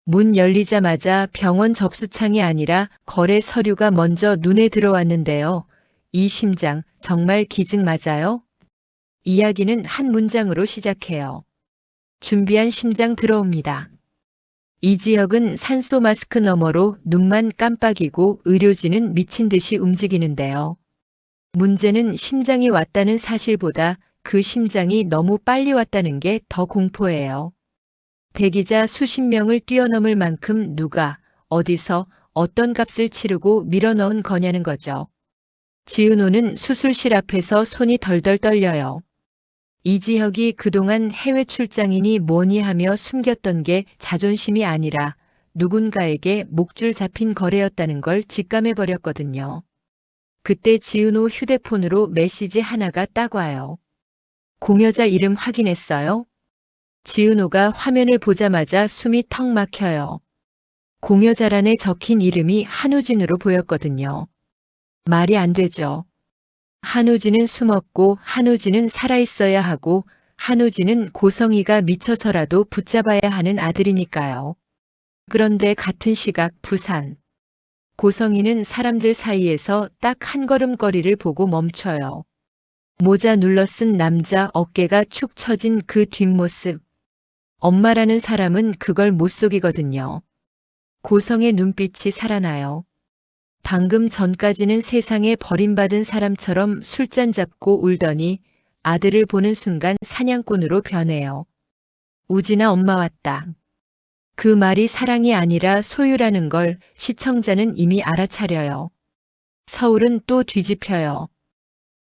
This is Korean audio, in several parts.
문 열리자마자 병원 접수창이 아니라 거래 서류가 먼저 눈에 들어왔는데요. 이 심장 정말 기증 맞아요? 이야기는 한 문장으로 시작해요. 준비한 심장 들어옵니다. 이 지역은 산소 마스크 너머로 눈만 깜빡이고 의료진은 미친 듯이 움직이는데요. 문제는 심장이 왔다는 사실보다 그 심장이 너무 빨리 왔다는 게 더 공포예요. 대기자 수십 명을 뛰어넘을 만큼 누가, 어디서, 어떤 값을 치르고 밀어넣은 거냐는 거죠. 지은호는 수술실 앞에서 손이 덜덜 떨려요. 이지혁이 그동안 해외 출장이니 뭐니 하며 숨겼던 게 자존심이 아니라 누군가에게 목줄 잡힌 거래였다는 걸 직감해버렸거든요. 그때 지은호 휴대폰으로 메시지 하나가 딱 와요. 공여자 이름 확인했어요? 지은호가 화면을 보자마자 숨이 턱 막혀요. 공여자란에 적힌 이름이 한우진으로 보였거든요. 말이 안 되죠. 한우진은 숨었고 한우진은 살아있어야 하고 한우진은 고성이가 미쳐서라도 붙잡아야 하는 아들이니까요. 그런데 같은 시각 부산. 고성이는 사람들 사이에서 딱 한 걸음 거리를 보고 멈춰요. 모자 눌러 쓴 남자 어깨가 축 처진 그 뒷모습. 엄마라는 사람은 그걸 못 속이거든요. 고성의 눈빛이 살아나요. 방금 전까지는 세상에 버림받은 사람처럼 술잔 잡고 울더니 아들을 보는 순간 사냥꾼으로 변해요. 우진아 엄마 왔다. 그 말이 사랑이 아니라 소유라는 걸 시청자는 이미 알아차려요. 서울은 또 뒤집혀요.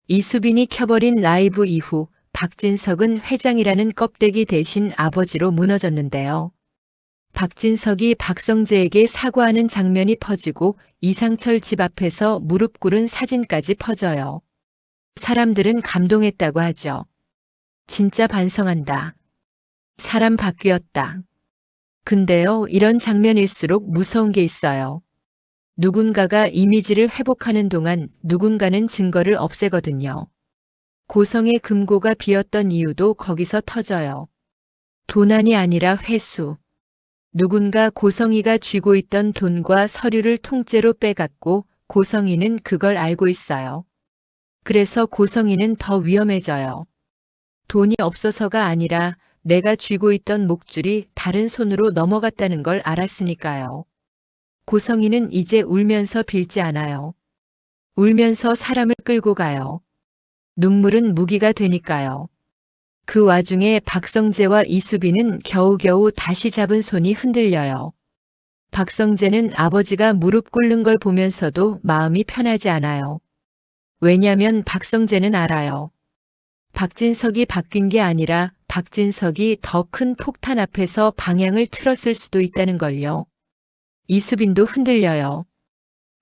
이수빈이 켜버린 라이브 이후 박진석은 회장이라는 껍데기 대신 아버지로 무너졌는데요. 박진석이 박성재에게 사과하는 장면이 퍼지고 이상철 집 앞에서 무릎 꿇은 사진까지 퍼져요. 사람들은 감동했다고 하죠. 진짜 반성한다. 사람 바뀌었다. 근데요, 이런 장면일수록 무서운 게 있어요. 누군가가 이미지를 회복하는 동안 누군가는 증거를 없애거든요. 고성의 금고가 비었던 이유도 거기서 터져요. 도난이 아니라 회수. 누군가 고성이가 쥐고 있던 돈과 서류를 통째로 빼갔고 고성이는 그걸 알고 있어요. 그래서 고성이는 더 위험해져요. 돈이 없어서가 아니라 내가 쥐고 있던 목줄이 다른 손으로 넘어갔다는 걸 알았으니까요. 고성이는 이제 울면서 빌지 않아요. 울면서 사람을 끌고 가요. 눈물은 무기가 되니까요. 그 와중에 박성재와 이수빈은 겨우겨우 다시 잡은 손이 흔들려요. 박성재는 아버지가 무릎 꿇는 걸 보면서도 마음이 편하지 않아요. 왜냐면 박성재는 알아요. 박진석이 바뀐 게 아니라 박진석이 더 큰 폭탄 앞에서 방향을 틀었을 수도 있다는 걸요. 이수빈도 흔들려요.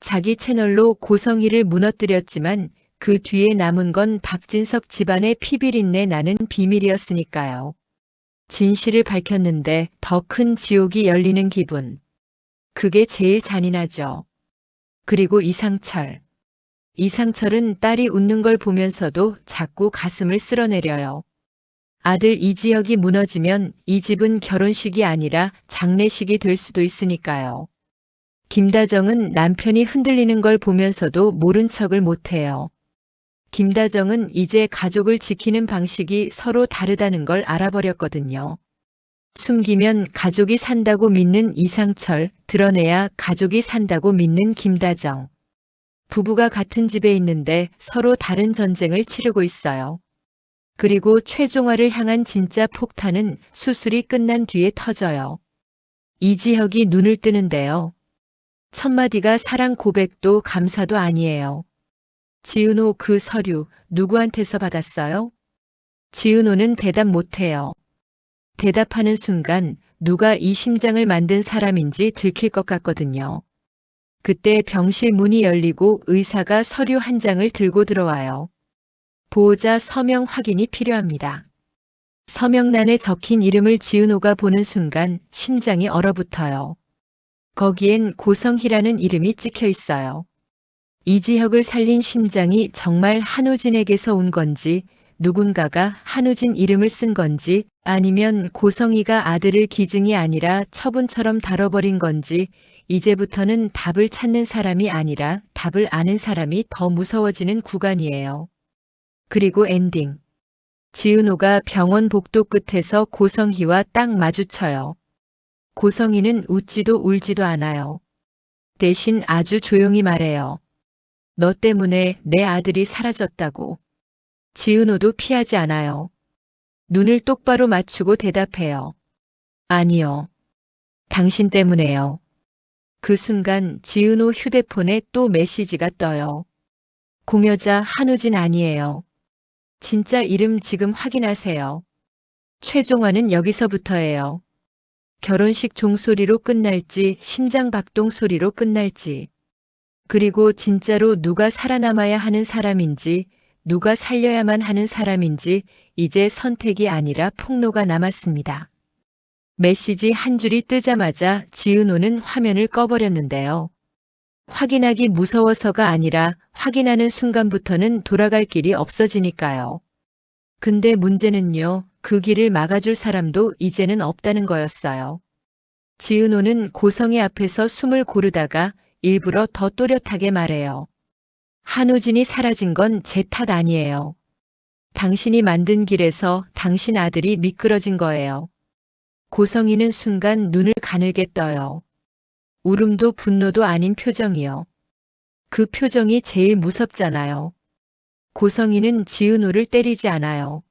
자기 채널로 고성이를 무너뜨렸지만 그 뒤에 남은 건 박진석 집안의 피비린내 나는 비밀이었으니까요. 진실을 밝혔는데 더 큰 지옥이 열리는 기분. 그게 제일 잔인하죠. 그리고 이상철. 이상철은 딸이 웃는 걸 보면서도 자꾸 가슴을 쓸어내려요. 아들 이지혁이 무너지면 이 집은 결혼식이 아니라 장례식이 될 수도 있으니까요. 김다정은 남편이 흔들리는 걸 보면서도 모른 척을 못해요. 김다정은 이제 가족을 지키는 방식이 서로 다르다는 걸 알아버렸거든요. 숨기면 가족이 산다고 믿는 이상철, 드러내야 가족이 산다고 믿는 김다정. 부부가 같은 집에 있는데 서로 다른 전쟁을 치르고 있어요. 그리고 최종화를 향한 진짜 폭탄은 수술이 끝난 뒤에 터져요. 이지혁이 눈을 뜨는데요. 첫마디가 사랑 고백도 감사도 아니에요. 지은호 그 서류 누구한테서 받았어요? 지은호는 대답 못해요. 대답하는 순간 누가 이 심장을 만든 사람인지 들킬 것 같거든요. 그때 병실 문이 열리고 의사가 서류 한 장을 들고 들어와요. 보호자 서명 확인이 필요합니다. 서명란에 적힌 이름을 지은호가 보는 순간 심장이 얼어붙어요. 거기엔 고성희라는 이름이 찍혀 있어요. 이지혁을 살린 심장이 정말 한우진에게서 온 건지 누군가가 한우진 이름을 쓴 건지 아니면 고성이가 아들을 기증이 아니라 처분처럼 다뤄버린 건지 이제부터는 답을 찾는 사람이 아니라 답을 아는 사람이 더 무서워지는 구간이에요. 그리고 엔딩. 지은호가 병원 복도 끝에서 고성희와 딱 마주쳐요. 고성희는 웃지도 울지도 않아요. 대신 아주 조용히 말해요. 너 때문에 내 아들이 사라졌다고. 지은호도 피하지 않아요. 눈을 똑바로 맞추고 대답해요. 아니요. 당신 때문에요. 그 순간 지은호 휴대폰에 또 메시지가 떠요. 공여자 한우진 아니에요. 진짜 이름 지금 확인하세요. 최종화는 여기서부터예요. 결혼식 종소리로 끝날지 심장박동 소리로 끝날지. 그리고 진짜로 누가 살아남아야 하는 사람인지 누가 살려야만 하는 사람인지 이제 선택이 아니라 폭로가 남았습니다. 메시지 한 줄이 뜨자마자 지은호는 화면을 꺼버렸는데요. 확인하기 무서워서가 아니라 확인하는 순간부터는 돌아갈 길이 없어지니까요. 근데 문제는요, 그 길을 막아줄 사람도 이제는 없다는 거였어요. 지은호는 고성의 앞에서 숨을 고르다가 일부러 더 또렷하게 말해요. 한우진이 사라진 건 제 탓 아니에요. 당신이 만든 길에서 당신 아들이 미끄러진 거예요. 고성이는 순간 눈을 가늘게 떠요. 울음도 분노도 아닌 표정이요. 그 표정이 제일 무섭잖아요. 고성이는 지은호를 때리지 않아요.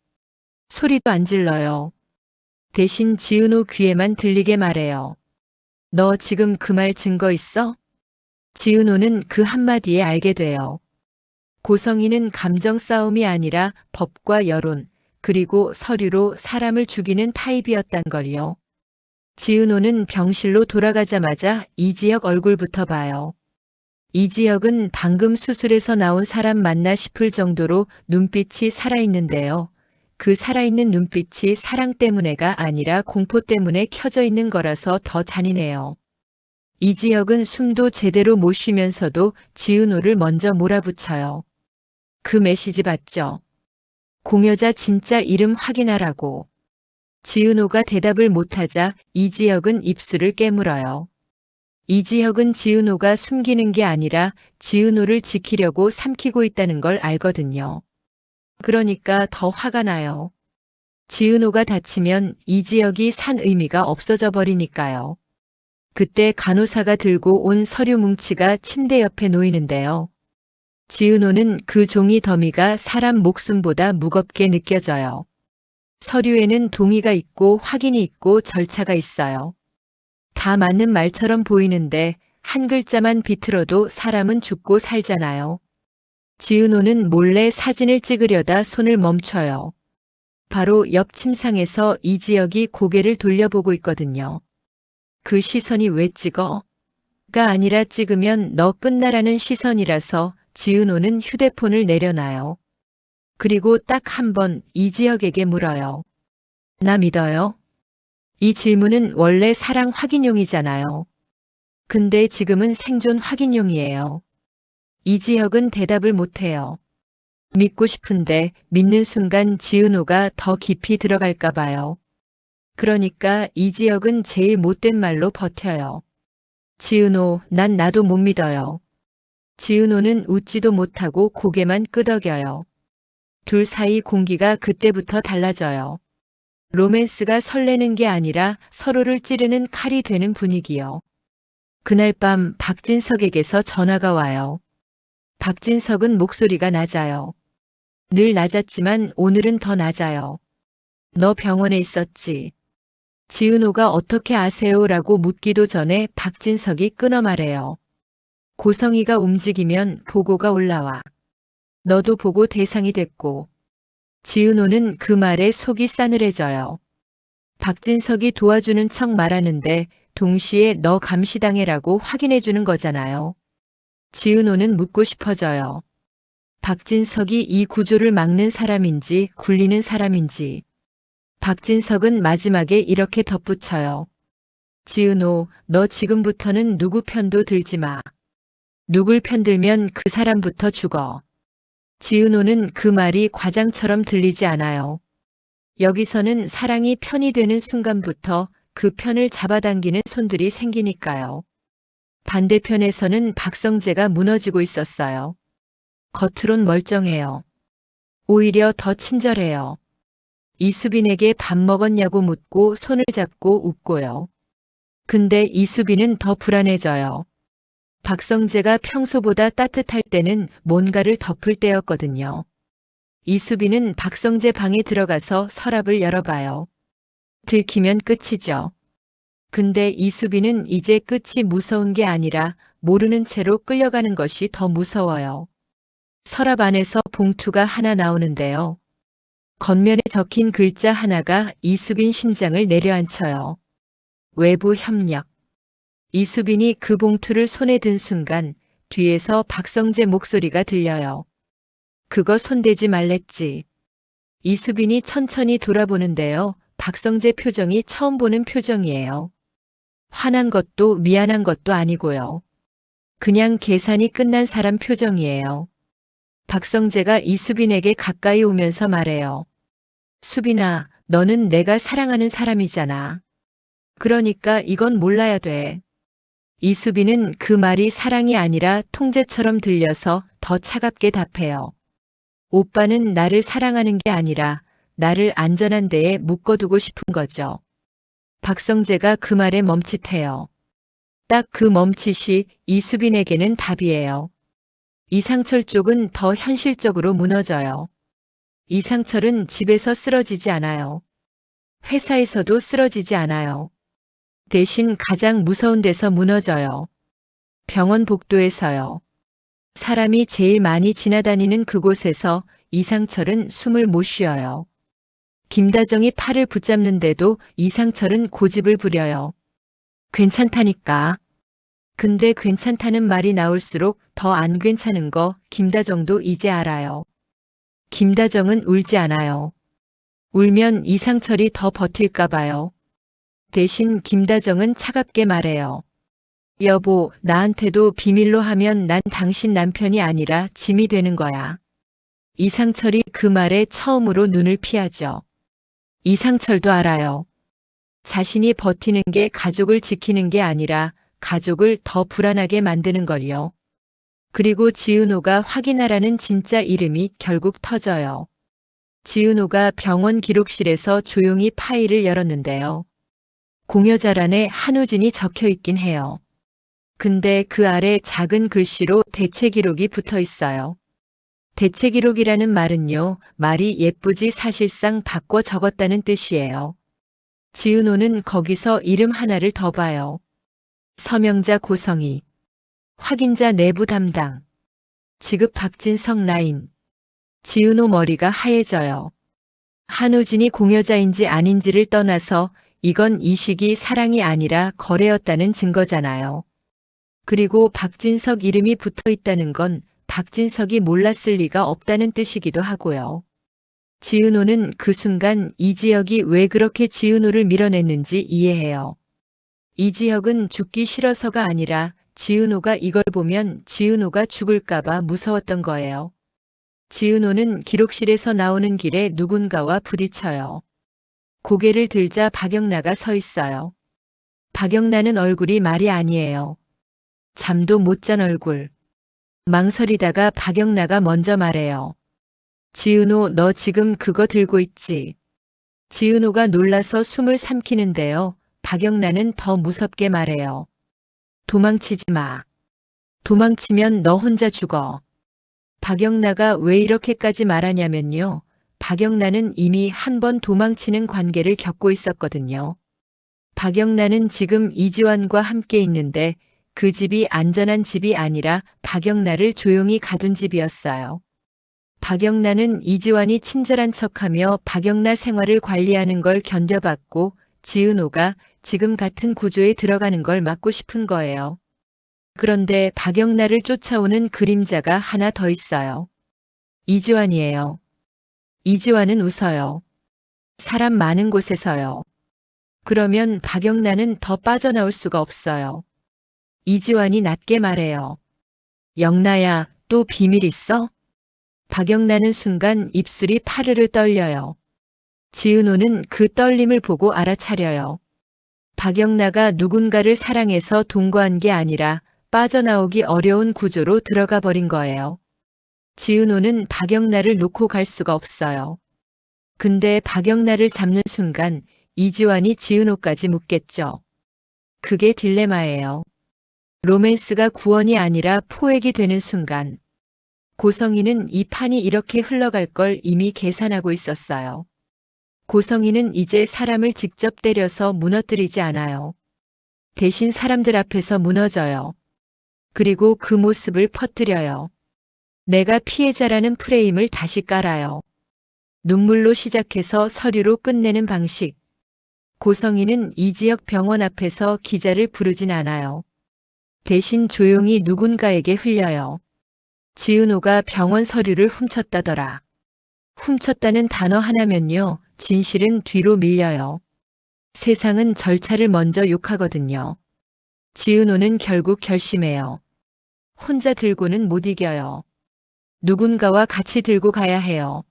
소리도 안 질러요. 대신 지은호 귀에만 들리게 말해요. 너 지금 그 말 증거 있어? 지은호는 그 한마디에 알게 돼요. 고성이는 감정 싸움이 아니라 법과 여론, 그리고 서류로 사람을 죽이는 타입이었단 걸요. 지은호는 병실로 돌아가자마자 이지혁 얼굴부터 봐요. 이지혁은 방금 수술에서 나온 사람 맞나 싶을 정도로 눈빛이 살아있는데요. 그 살아있는 눈빛이 사랑 때문에가 아니라 공포 때문에 켜져 있는 거라서 더 잔인해요. 이지혁은 숨도 제대로 못 쉬면서도 지은호를 먼저 몰아붙여요. 그 메시지 봤죠? 공여자 진짜 이름 확인하라고. 지은호가 대답을 못하자 이지혁은 입술을 깨물어요. 이지혁은 지은호가 숨기는 게 아니라 지은호를 지키려고 삼키고 있다는 걸 알거든요. 그러니까 더 화가 나요. 지은호가 다치면 이지혁이 산 의미가 없어져 버리니까요. 그때 간호사가 들고 온 서류 뭉치가 침대 옆에 놓이는데요. 지은호는 그 종이 더미가 사람 목숨보다 무겁게 느껴져요. 서류에는 동의가 있고 확인이 있고 절차가 있어요. 다 맞는 말처럼 보이는데 한 글자만 비틀어도 사람은 죽고 살잖아요. 지은호는 몰래 사진을 찍으려다 손을 멈춰요. 바로 옆 침상에서 이지혁이 고개를 돌려보고 있거든요. 그 시선이 왜 찍어? 가 아니라 찍으면 너 끝나라는 시선이라서 지은호는 휴대폰을 내려놔요. 그리고 딱 한 번 이지혁에게 물어요. 나 믿어요? 이 질문은 원래 사랑 확인용이잖아요. 근데 지금은 생존 확인용이에요. 이지혁은 대답을 못해요. 믿고 싶은데 믿는 순간 지은호가 더 깊이 들어갈까 봐요. 그러니까 이지혁은 제일 못된 말로 버텨요. 지은호, 난 나도 못 믿어요. 지은호는 웃지도 못하고 고개만 끄덕여요. 둘 사이 공기가 그때부터 달라져요. 로맨스가 설레는 게 아니라 서로를 찌르는 칼이 되는 분위기요. 그날 밤 박진석에게서 전화가 와요. 박진석은 목소리가 낮아요. 늘 낮았지만 오늘은 더 낮아요. 너 병원에 있었지? 지은호가 어떻게 아세요? 라고 묻기도 전에 박진석이 끊어 말해요. 고성이가 움직이면 보고가 올라와. 너도 보고 대상이 됐고. 지은호는 그 말에 속이 싸늘해져요. 박진석이 도와주는 척 말하는데 동시에 너 감시당해라고 확인해주는 거잖아요. 지은호는 묻고 싶어져요. 박진석이 이 구조를 막는 사람인지 굴리는 사람인지. 박진석은 마지막에 이렇게 덧붙여요. 지은호, 너 지금부터는 누구 편도 들지 마. 누굴 편들면 그 사람부터 죽어. 지은호는 그 말이 과장처럼 들리지 않아요. 여기서는 사랑이 편이 되는 순간부터 그 편을 잡아당기는 손들이 생기니까요. 반대편에서는 박성재가 무너지고 있었어요. 겉으론 멀쩡해요. 오히려 더 친절해요. 이수빈에게 밥 먹었냐고 묻고 손을 잡고 웃고요. 근데 이수빈은 더 불안해져요. 박성재가 평소보다 따뜻할 때는 뭔가를 덮을 때였거든요. 이수빈은 박성재 방에 들어가서 서랍을 열어봐요. 들키면 끝이죠. 근데 이수빈은 이제 끝이 무서운 게 아니라 모르는 채로 끌려가는 것이 더 무서워요. 서랍 안에서 봉투가 하나 나오는데요. 겉면에 적힌 글자 하나가 이수빈 심장을 내려앉혀요. 외부 협력. 이수빈이 그 봉투를 손에 든 순간 뒤에서 박성재 목소리가 들려요. 그거 손대지 말랬지. 이수빈이 천천히 돌아보는데요. 박성재 표정이 처음 보는 표정이에요. 화난 것도 미안한 것도 아니고요. 그냥 계산이 끝난 사람 표정이에요. 박성재가 이수빈에게 가까이 오면서 말해요. 수빈아, 너는 내가 사랑하는 사람이잖아. 그러니까 이건 몰라야 돼. 이수빈은 그 말이 사랑이 아니라 통제처럼 들려서 더 차갑게 답해요. 오빠는 나를 사랑하는 게 아니라 나를 안전한 데에 묶어두고 싶은 거죠. 박성재가 그 말에 멈칫해요. 딱 그 멈칫이 이수빈에게는 답이에요. 이상철 쪽은 더 현실적으로 무너져요. 이상철은 집에서 쓰러지지 않아요. 회사에서도 쓰러지지 않아요. 대신 가장 무서운 데서 무너져요. 병원 복도에서요. 사람이 제일 많이 지나다니는 그곳에서 이상철은 숨을 못 쉬어요. 김다정이 팔을 붙잡는데도 이상철은 고집을 부려요. 괜찮다니까. 근데 괜찮다는 말이 나올수록 더 안 괜찮은 거 김다정도 이제 알아요. 김다정은 울지 않아요. 울면 이상철이 더 버틸까 봐요. 대신 김다정은 차갑게 말해요. 여보, 나한테도 비밀로 하면 난 당신 남편이 아니라 짐이 되는 거야. 이상철이 그 말에 처음으로 눈을 피하죠. 이상철도 알아요. 자신이 버티는 게 가족을 지키는 게 아니라 가족을 더 불안하게 만드는 걸요. 그리고 지은호가 확인하라는 진짜 이름이 결국 터져요. 지은호가 병원 기록실에서 조용히 파일을 열었는데요. 공여자란에 한우진이 적혀 있긴 해요. 근데 그 아래 작은 글씨로 대체 기록이 붙어 있어요. 대체 기록이라는 말은요, 말이 예쁘지 사실상 바꿔 적었다는 뜻이에요. 지은호는 거기서 이름 하나를 더 봐요. 서명자 고성희, 확인자 내부 담당, 지급 박진성 라인. 지은호 머리가 하얘져요. 한우진이 공여자인지 아닌지를 떠나서 이건 이식이 사랑이 아니라 거래였다는 증거잖아요. 그리고 박진석 이름이 붙어 있다는 건 박진석이 몰랐을 리가 없다는 뜻이기도 하고요. 지은호는 그 순간 이지혁이 왜 그렇게 지은호를 밀어냈는지 이해해요. 이지혁은 죽기 싫어서가 아니라 지은호가 이걸 보면 지은호가 죽을까봐 무서웠던 거예요. 지은호는 기록실에서 나오는 길에 누군가와 부딪혀요. 고개를 들자 박영나가 서 있어요. 박영나는 얼굴이 말이 아니에요. 잠도 못 잔 얼굴. 망설이다가 박영나가 먼저 말해요. 지은호, 너 지금 그거 들고 있지? 지은호가 놀라서 숨을 삼키는데요. 박영나는 더 무섭게 말해요. 도망치지 마. 도망치면 너 혼자 죽어. 박영나가 왜 이렇게까지 말하냐면요. 박영나는 이미 한 번 도망치는 관계를 겪고 있었거든요. 박영나는 지금 이지환과 함께 있는데 그 집이 안전한 집이 아니라 박영나를 조용히 가둔 집이었어요. 박영나는 이지환이 친절한 척하며 박영나 생활을 관리하는 걸 견뎌봤고 지은호가 지금 같은 구조에 들어가는 걸 막고 싶은 거예요. 그런데 박영나를 쫓아오는 그림자가 하나 더 있어요. 이지환이에요. 이지환은 웃어요. 사람 많은 곳에서요. 그러면 박영나는 더 빠져나올 수가 없어요. 이지환이 낮게 말해요. 영나야, 또 비밀 있어? 박영란은 순간 입술이 파르르 떨려요. 지은호는 그 떨림을 보고 알아차려요. 박영나가 누군가를 사랑해서 동거한 게 아니라 빠져나오기 어려운 구조로 들어가 버린 거예요. 지은호는 박영나를 놓고 갈 수가 없어요. 근데 박영나를 잡는 순간 이지환이 지은호까지 묻겠죠. 그게 딜레마예요. 로맨스가 구원이 아니라 포획이 되는 순간 고성이는 이 판이 이렇게 흘러갈 걸 이미 계산하고 있었어요. 고성이는 이제 사람을 직접 때려서 무너뜨리지 않아요. 대신 사람들 앞에서 무너져요. 그리고 그 모습을 퍼뜨려요. 내가 피해자라는 프레임을 다시 깔아요. 눈물로 시작해서 서류로 끝내는 방식. 고성이는 이지혁 병원 앞에서 기자를 부르진 않아요. 대신 조용히 누군가에게 흘려요. 지은호가 병원 서류를 훔쳤다더라. 훔쳤다는 단어 하나면요, 진실은 뒤로 밀려요. 세상은 절차를 먼저 욕하거든요. 지은호는 결국 결심해요. 혼자 들고는 못 이겨요. 누군가와 같이 들고 가야 해요.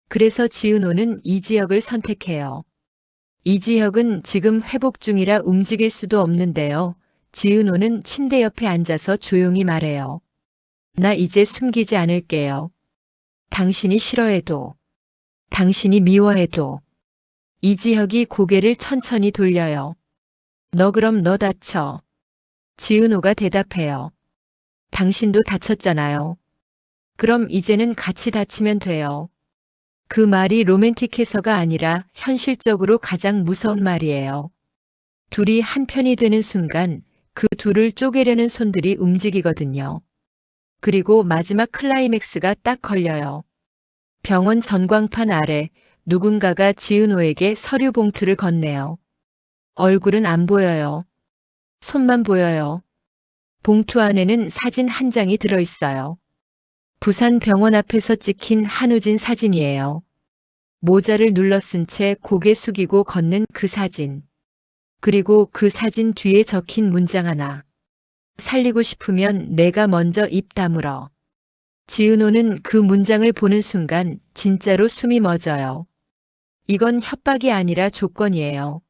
그래서 지은호는 이지혁을 선택해요. 이지혁은 지금 회복 중이라 움직일 수도 없는데요. 지은호는 침대 옆에 앉아서 조용히 말해요. 나 이제 숨기지 않을게요. 당신이 싫어해도, 당신이 미워해도. 이지혁이 고개를 천천히 돌려요. 너 그럼 너 다쳐. 지은호가 대답해요. 당신도 다쳤잖아요. 그럼 이제는 같이 다치면 돼요. 그 말이 로맨틱해서가 아니라 현실적으로 가장 무서운 말이에요. 둘이 한편이 되는 순간 그 둘을 쪼개려는 손들이 움직이거든요. 그리고 마지막 클라이맥스가 딱 걸려요. 병원 전광판 아래 누군가가 지은호에게 서류 봉투를 건네요. 얼굴은 안 보여요. 손만 보여요. 봉투 안에는 사진 한 장이 들어있어요. 부산 병원 앞에서 찍힌 한우진 사진이에요. 모자를 눌러쓴 채 고개 숙이고 걷는 그 사진. 그리고 그 사진 뒤에 적힌 문장 하나. 살리고 싶으면 내가 먼저 입 다물어. 지은호는 그 문장을 보는 순간 진짜로 숨이 멎어요. 이건 협박이 아니라 조건이에요.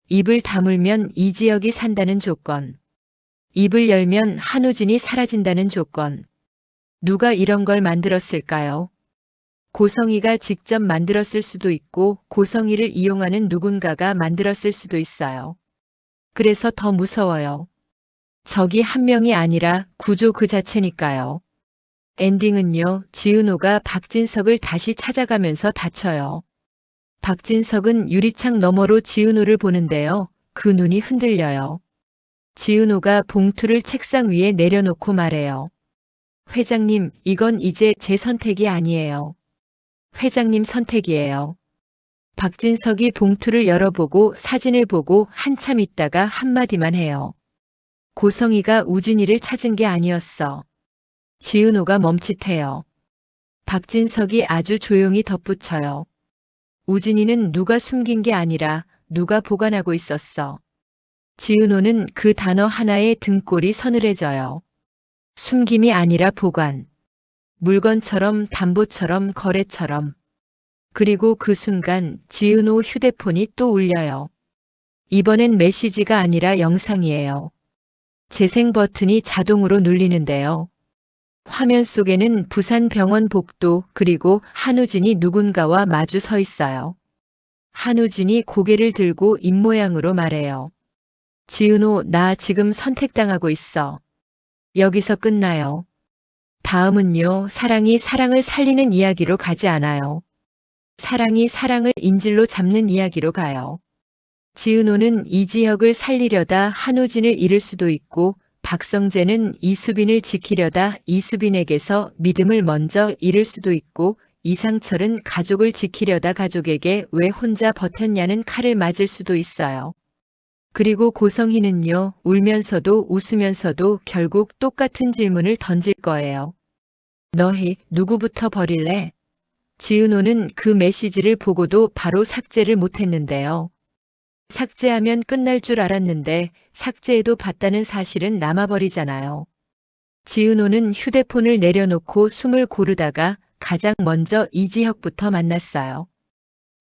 입을 다물면 이지혁이 산다는 조건. 입을 열면 한우진이 사라진다는 조건. 누가 이런 걸 만들었을까요? 고성이가 직접 만들었을 수도 있고 고성이를 이용하는 누군가가 만들었을 수도 있어요. 그래서 더 무서워요. 적이 한 명이 아니라 구조 그 자체니까요. 엔딩은요, 지은호가 박진석을 다시 찾아가면서 다쳐요. 박진석은 유리창 너머로 지은호를 보는데요. 그 눈이 흔들려요. 지은호가 봉투를 책상 위에 내려놓고 말해요. 회장님, 이건 이제 제 선택이 아니에요. 회장님 선택이에요. 박진석이 봉투를 열어보고 사진을 보고 한참 있다가 한마디만 해요. 고성이가 우진이를 찾은 게 아니었어. 지은호가 멈칫해요. 박진석이 아주 조용히 덧붙여요. 우진이는 누가 숨긴 게 아니라 누가 보관하고 있었어. 지은호는 그 단어 하나에 등골이 서늘해져요. 숨김이 아니라 보관. 물건처럼 담보처럼 거래처럼. 그리고 그 순간 지은호 휴대폰이 또 울려요. 이번엔 메시지가 아니라 영상이에요. 재생 버튼이 자동으로 눌리는데요. 화면 속에는 부산병원 복도 그리고 한우진이 누군가와 마주 서 있어요. 한우진이 고개를 들고 입모양으로 말해요. 지은호, 나 지금 선택당하고 있어. 여기서 끝나요. 다음은요, 사랑이 사랑을 살리는 이야기로 가지 않아요. 사랑이 사랑을 인질로 잡는 이야기로 가요. 지은호는 이지혁을 살리려다 한우진을 잃을 수도 있고 박성재는 이수빈을 지키려다 이수빈에게서 믿음을 먼저 잃을 수도 있고 이상철은 가족을 지키려다 가족에게 왜 혼자 버텼냐는 칼을 맞을 수도 있어요. 그리고 고성희는요, 울면서도 웃으면서도 결국 똑같은 질문을 던질 거예요. 너희 누구부터 버릴래? 지은호는 그 메시지를 보고도 바로 삭제를 못했는데요. 삭제하면 끝날 줄 알았는데 삭제해도 봤다는 사실은 남아버리잖아요. 지은호는 휴대폰을 내려놓고 숨을 고르다가 가장 먼저 이지혁부터 만났어요.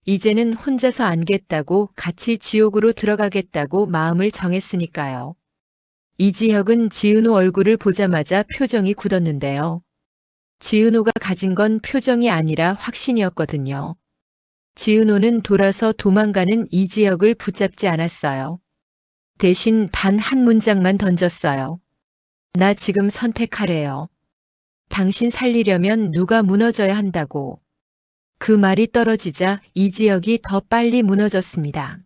이제는 혼자서 안겠다고 같이 지옥으로 들어가겠다고 마음을 정했으니까요. 이지혁은 지은호 얼굴을 보자마자 표정이 굳었는데요. 지은호가 가진 건 표정이 아니라 확신이었거든요. 지은호는 돌아서 도망가는 이지혁을 붙잡지 않았어요. 대신 단 한 문장만 던졌어요. 나 지금 선택하래요. 당신 살리려면 누가 무너져야 한다고. 그 말이 떨어지자 이지혁이 더 빨리 무너졌습니다.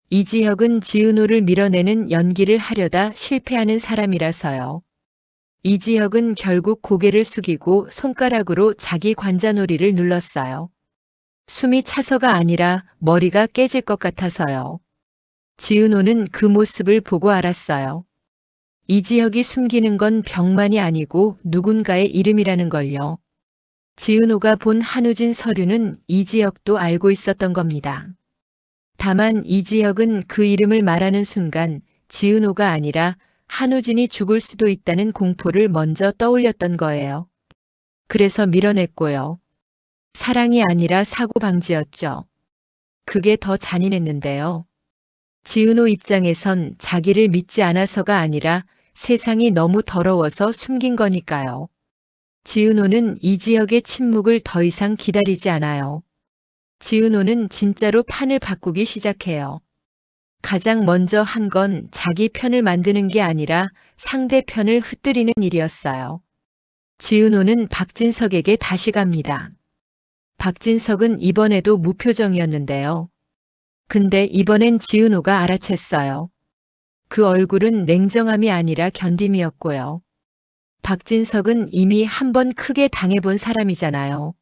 이지혁은 지은호를 밀어내는 연기를 하려다 실패하는 사람이라서요. 이지혁은 결국 고개를 숙이고 손가락으로 자기 관자놀이를 눌렀어요. 숨이 차서가 아니라 머리가 깨질 것 같아서요. 지은호는 그 모습을 보고 알았어요. 이지혁이 숨기는 건 병만이 아니고 누군가의 이름이라는 걸요. 지은호가 본 한우진 서류는 이지혁도 알고 있었던 겁니다. 다만 이지혁은 그 이름을 말하는 순간 지은호가 아니라 한우진이 죽을 수도 있다는 공포를 먼저 떠올렸던 거예요. 그래서 밀어냈고요. 사랑이 아니라 사고 방지였죠. 그게 더 잔인했는데요. 지은호 입장에선 자기를 믿지 않아서가 아니라 세상이 너무 더러워서 숨긴 거니까요. 지은호는 이지혁의 침묵을 더 이상 기다리지 않아요. 지은호는 진짜로 판을 바꾸기 시작해요. 가장 먼저 한 건 자기 편을 만드는 게 아니라 상대 편을 흩뜨리는 일이었어요. 지은호는 박진석에게 다시 갑니다. 박진석은 이번에도 무표정이었는데요. 근데 이번엔 지은호가 알아챘어요. 그 얼굴은 냉정함이 아니라 견딤이었고요. 박진석은 이미 한 번 크게 당해본 사람이잖아요.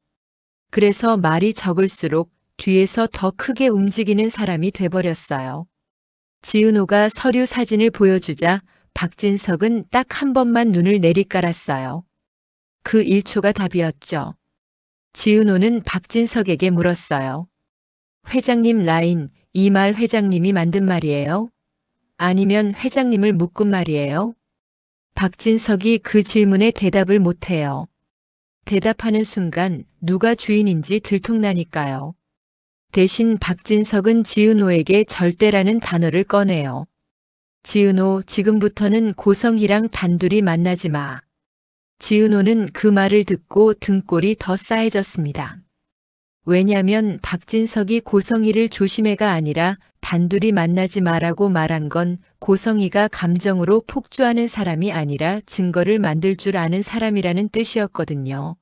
그래서 말이 적을수록 뒤에서 더 크게 움직이는 사람이 돼버렸어요. 지은호가 서류 사진을 보여주자 박진석은 딱 한 번만 눈을 내리깔았어요. 그 1초가 답이었죠. 지은호는 박진석에게 물었어요. 회장님 라인, 이 말 회장님이 만든 말이에요? 아니면 회장님을 묶은 말이에요? 박진석이 그 질문에 대답을 못해요. 대답하는 순간 누가 주인인지 들통나니까요. 대신 박진석은 지은호에게 절대라는 단어를 꺼내요. 지은호, 지금부터는 고성희랑 단둘이 만나지 마. 지은호는 그 말을 듣고 등골이 더 싸해졌습니다. 왜냐면 박진석이 고성희를 조심해가 아니라 단둘이 만나지 마라고 말한 건 고성희가 감정으로 폭주하는 사람이 아니라 증거를 만들 줄 아는 사람이라는 뜻이었거든요.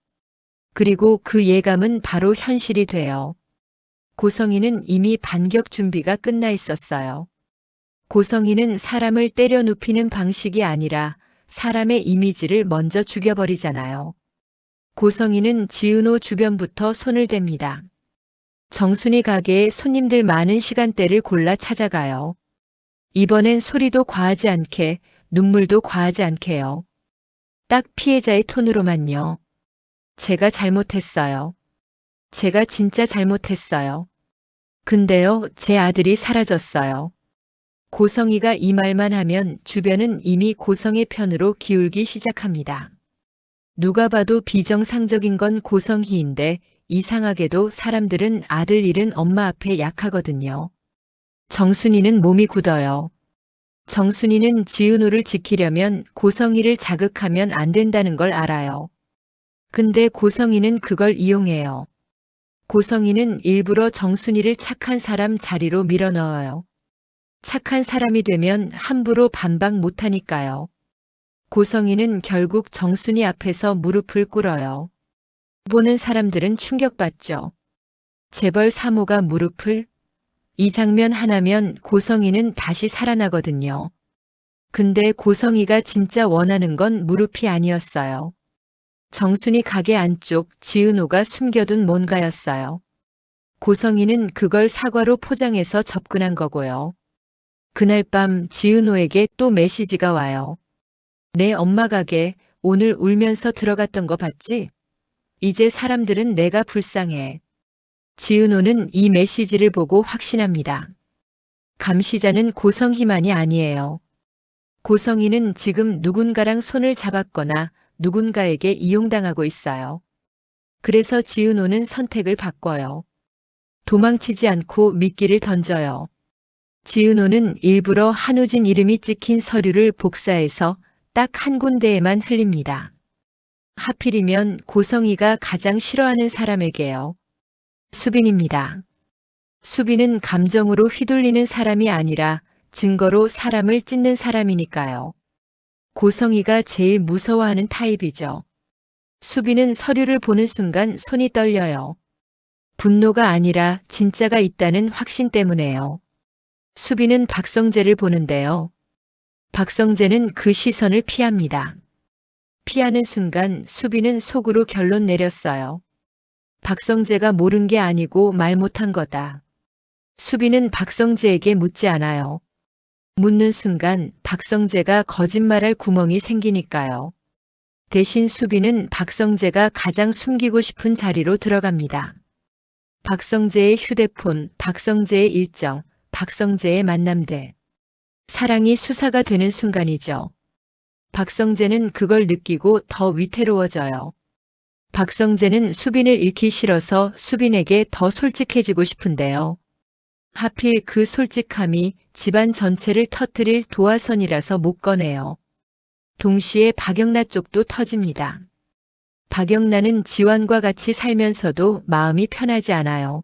그리고 그 예감은 바로 현실이 돼요. 고성희는 이미 반격 준비가 끝나 있었어요. 고성희는 사람을 때려 눕히는 방식이 아니라 사람의 이미지를 먼저 죽여버리잖아요. 고성희는 지은호 주변부터 손을 댑니다. 정순이 가게에 손님들 많은 시간대를 골라 찾아가요. 이번엔 소리도 과하지 않게, 눈물도 과하지 않게요. 딱 피해자의 톤으로만요. 제가 잘못했어요. 제가 진짜 잘못했어요. 근데요, 제 아들이 사라졌어요. 고성희가 이 말만 하면 주변은 이미 고성의 편으로 기울기 시작합니다. 누가 봐도 비정상적인 건 고성희인데 이상하게도 사람들은 아들 잃은 엄마 앞에 약하거든요. 정순이는 몸이 굳어요. 정순이는 지은호를 지키려면 고성희를 자극하면 안 된다는 걸 알아요. 근데 고성희는 그걸 이용해요. 고성희는 일부러 정순이를 착한 사람 자리로 밀어넣어요. 착한 사람이 되면 함부로 반박 못하니까요. 고성희는 결국 정순이 앞에서 무릎을 꿇어요. 보는 사람들은 충격받죠. 재벌 사모가 무릎을? 이 장면 하나면 고성희는 다시 살아나거든요. 근데 고성희가 진짜 원하는 건 무릎이 아니었어요. 정순이 가게 안쪽 지은호가 숨겨둔 뭔가였어요. 고성희는 그걸 사과로 포장해서 접근한 거고요. 그날 밤 지은호에게 또 메시지가 와요. 내 엄마 가게 오늘 울면서 들어갔던 거 봤지? 이제 사람들은 내가 불쌍해. 지은호는 이 메시지를 보고 확신합니다. 감시자는 고성희만이 아니에요. 고성희는 지금 누군가랑 손을 잡았거나 누군가에게 이용당하고 있어요. 그래서 지은호는 선택을 바꿔요. 도망치지 않고 미끼를 던져요. 지은호는 일부러 한우진 이름이 찍힌 서류를 복사해서 딱 한 군데에만 흘립니다. 하필이면 고성이가 가장 싫어하는 사람에게요. 수빈입니다. 수빈은 감정으로 휘둘리는 사람이 아니라 증거로 사람을 찢는 사람이니까요. 고성이가 제일 무서워하는 타입이죠. 수빈은 서류를 보는 순간 손이 떨려요. 분노가 아니라 진짜가 있다는 확신 때문에요. 수빈은 박성재를 보는데요. 박성재는 그 시선을 피합니다. 피하는 순간 수빈은 속으로 결론 내렸어요. 박성재가 모른 게 아니고 말 못한 거다. 수빈은 박성재에게 묻지 않아요. 묻는 순간 박성재가 거짓말할 구멍이 생기니까요. 대신 수빈은 박성재가 가장 숨기고 싶은 자리로 들어갑니다. 박성재의 휴대폰, 박성재의 일정, 박성재의 만남들. 사랑이 수사가 되는 순간이죠. 박성재는 그걸 느끼고 더 위태로워져요. 박성재는 수빈을 잃기 싫어서 수빈에게 더 솔직해지고 싶은데요. 하필 그 솔직함이 집안 전체를 터뜨릴 도화선이라서 못 꺼내요. 동시에 박영나 쪽도 터집니다. 박영나는 지환과 같이 살면서도 마음이 편하지 않아요.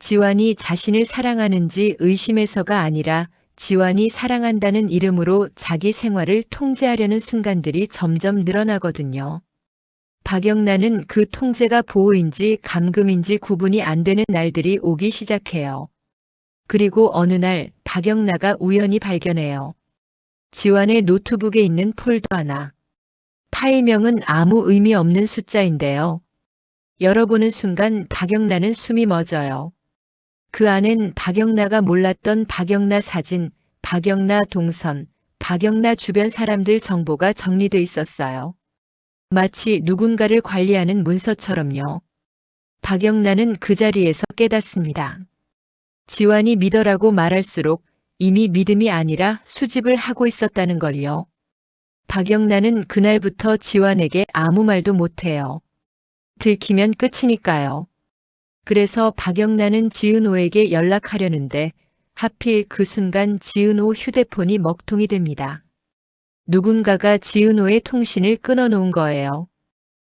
지환이 자신을 사랑하는지 의심해서가 아니라 지환이 사랑한다는 이름으로 자기 생활을 통제하려는 순간들이 점점 늘어나거든요. 박영나는 그 통제가 보호인지 감금인지 구분이 안 되는 날들이 오기 시작해요. 그리고 어느 날 박영나가 우연히 발견해요. 지환의 노트북에 있는 폴더 하나. 파일명은 아무 의미 없는 숫자인데요. 열어보는 순간 박영나는 숨이 멎어요. 그 안엔 박영나가 몰랐던 박영나 사진, 박영나 동선, 박영나 주변 사람들 정보가 정리돼 있었어요. 마치 누군가를 관리하는 문서처럼요. 박영나는 그 자리에서 깨닫습니다. 지환이 믿어라고 말할수록 이미 믿음이 아니라 수집을 하고 있었다는 걸요. 박영나는 그날부터 지환에게 아무 말도 못해요. 들키면 끝이니까요. 그래서 박영나는 지은호에게 연락하려는데 하필 그 순간 지은호 휴대폰이 먹통이 됩니다. 누군가가 지은호의 통신을 끊어놓은 거예요.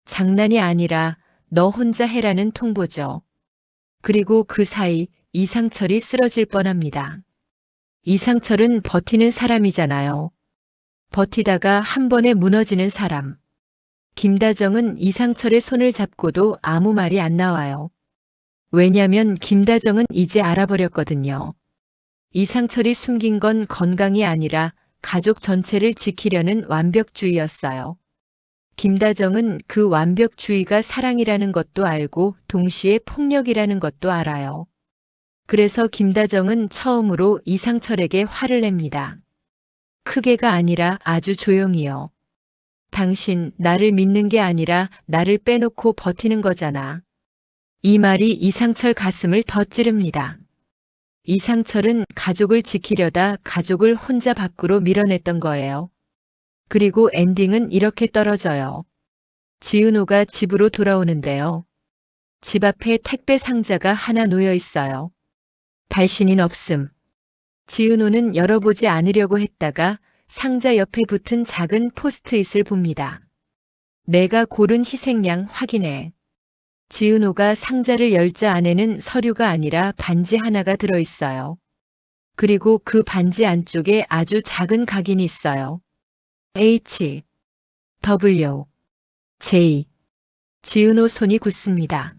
장난이 아니라 너 혼자 해라는 통보죠. 그리고 그 사이 이상철이 쓰러질 뻔합니다. 이상철은 버티는 사람이잖아요. 버티다가 한 번에 무너지는 사람. 김다정은 이상철의 손을 잡고도 아무 말이 안 나와요. 왜냐면 김다정은 이제 알아버렸거든요. 이상철이 숨긴 건 건강이 아니라 가족 전체를 지키려는 완벽주의였어요. 김다정은 그 완벽주의가 사랑이라는 것도 알고 동시에 폭력이라는 것도 알아요. 그래서 김다정은 처음으로 이상철에게 화를 냅니다. 크게가 아니라 아주 조용히요. 당신 나를 믿는 게 아니라 나를 빼놓고 버티는 거잖아. 이 말이 이상철 가슴을 더 찌릅니다. 이상철은 가족을 지키려다 가족을 혼자 밖으로 밀어냈던 거예요. 그리고 엔딩은 이렇게 떨어져요. 지은호가 집으로 돌아오는데요. 집 앞에 택배 상자가 하나 놓여 있어요. 발신인 없음. 지은호는 열어보지 않으려고 했다가 상자 옆에 붙은 작은 포스트잇을 봅니다. 내가 고른 희생양 확인해. 지은호가 상자를 열자 안에는 서류가 아니라 반지 하나가 들어있어요. 그리고 그 반지 안쪽에 아주 작은 각인이 있어요. H, W, J. 지은호 손이 굳습니다.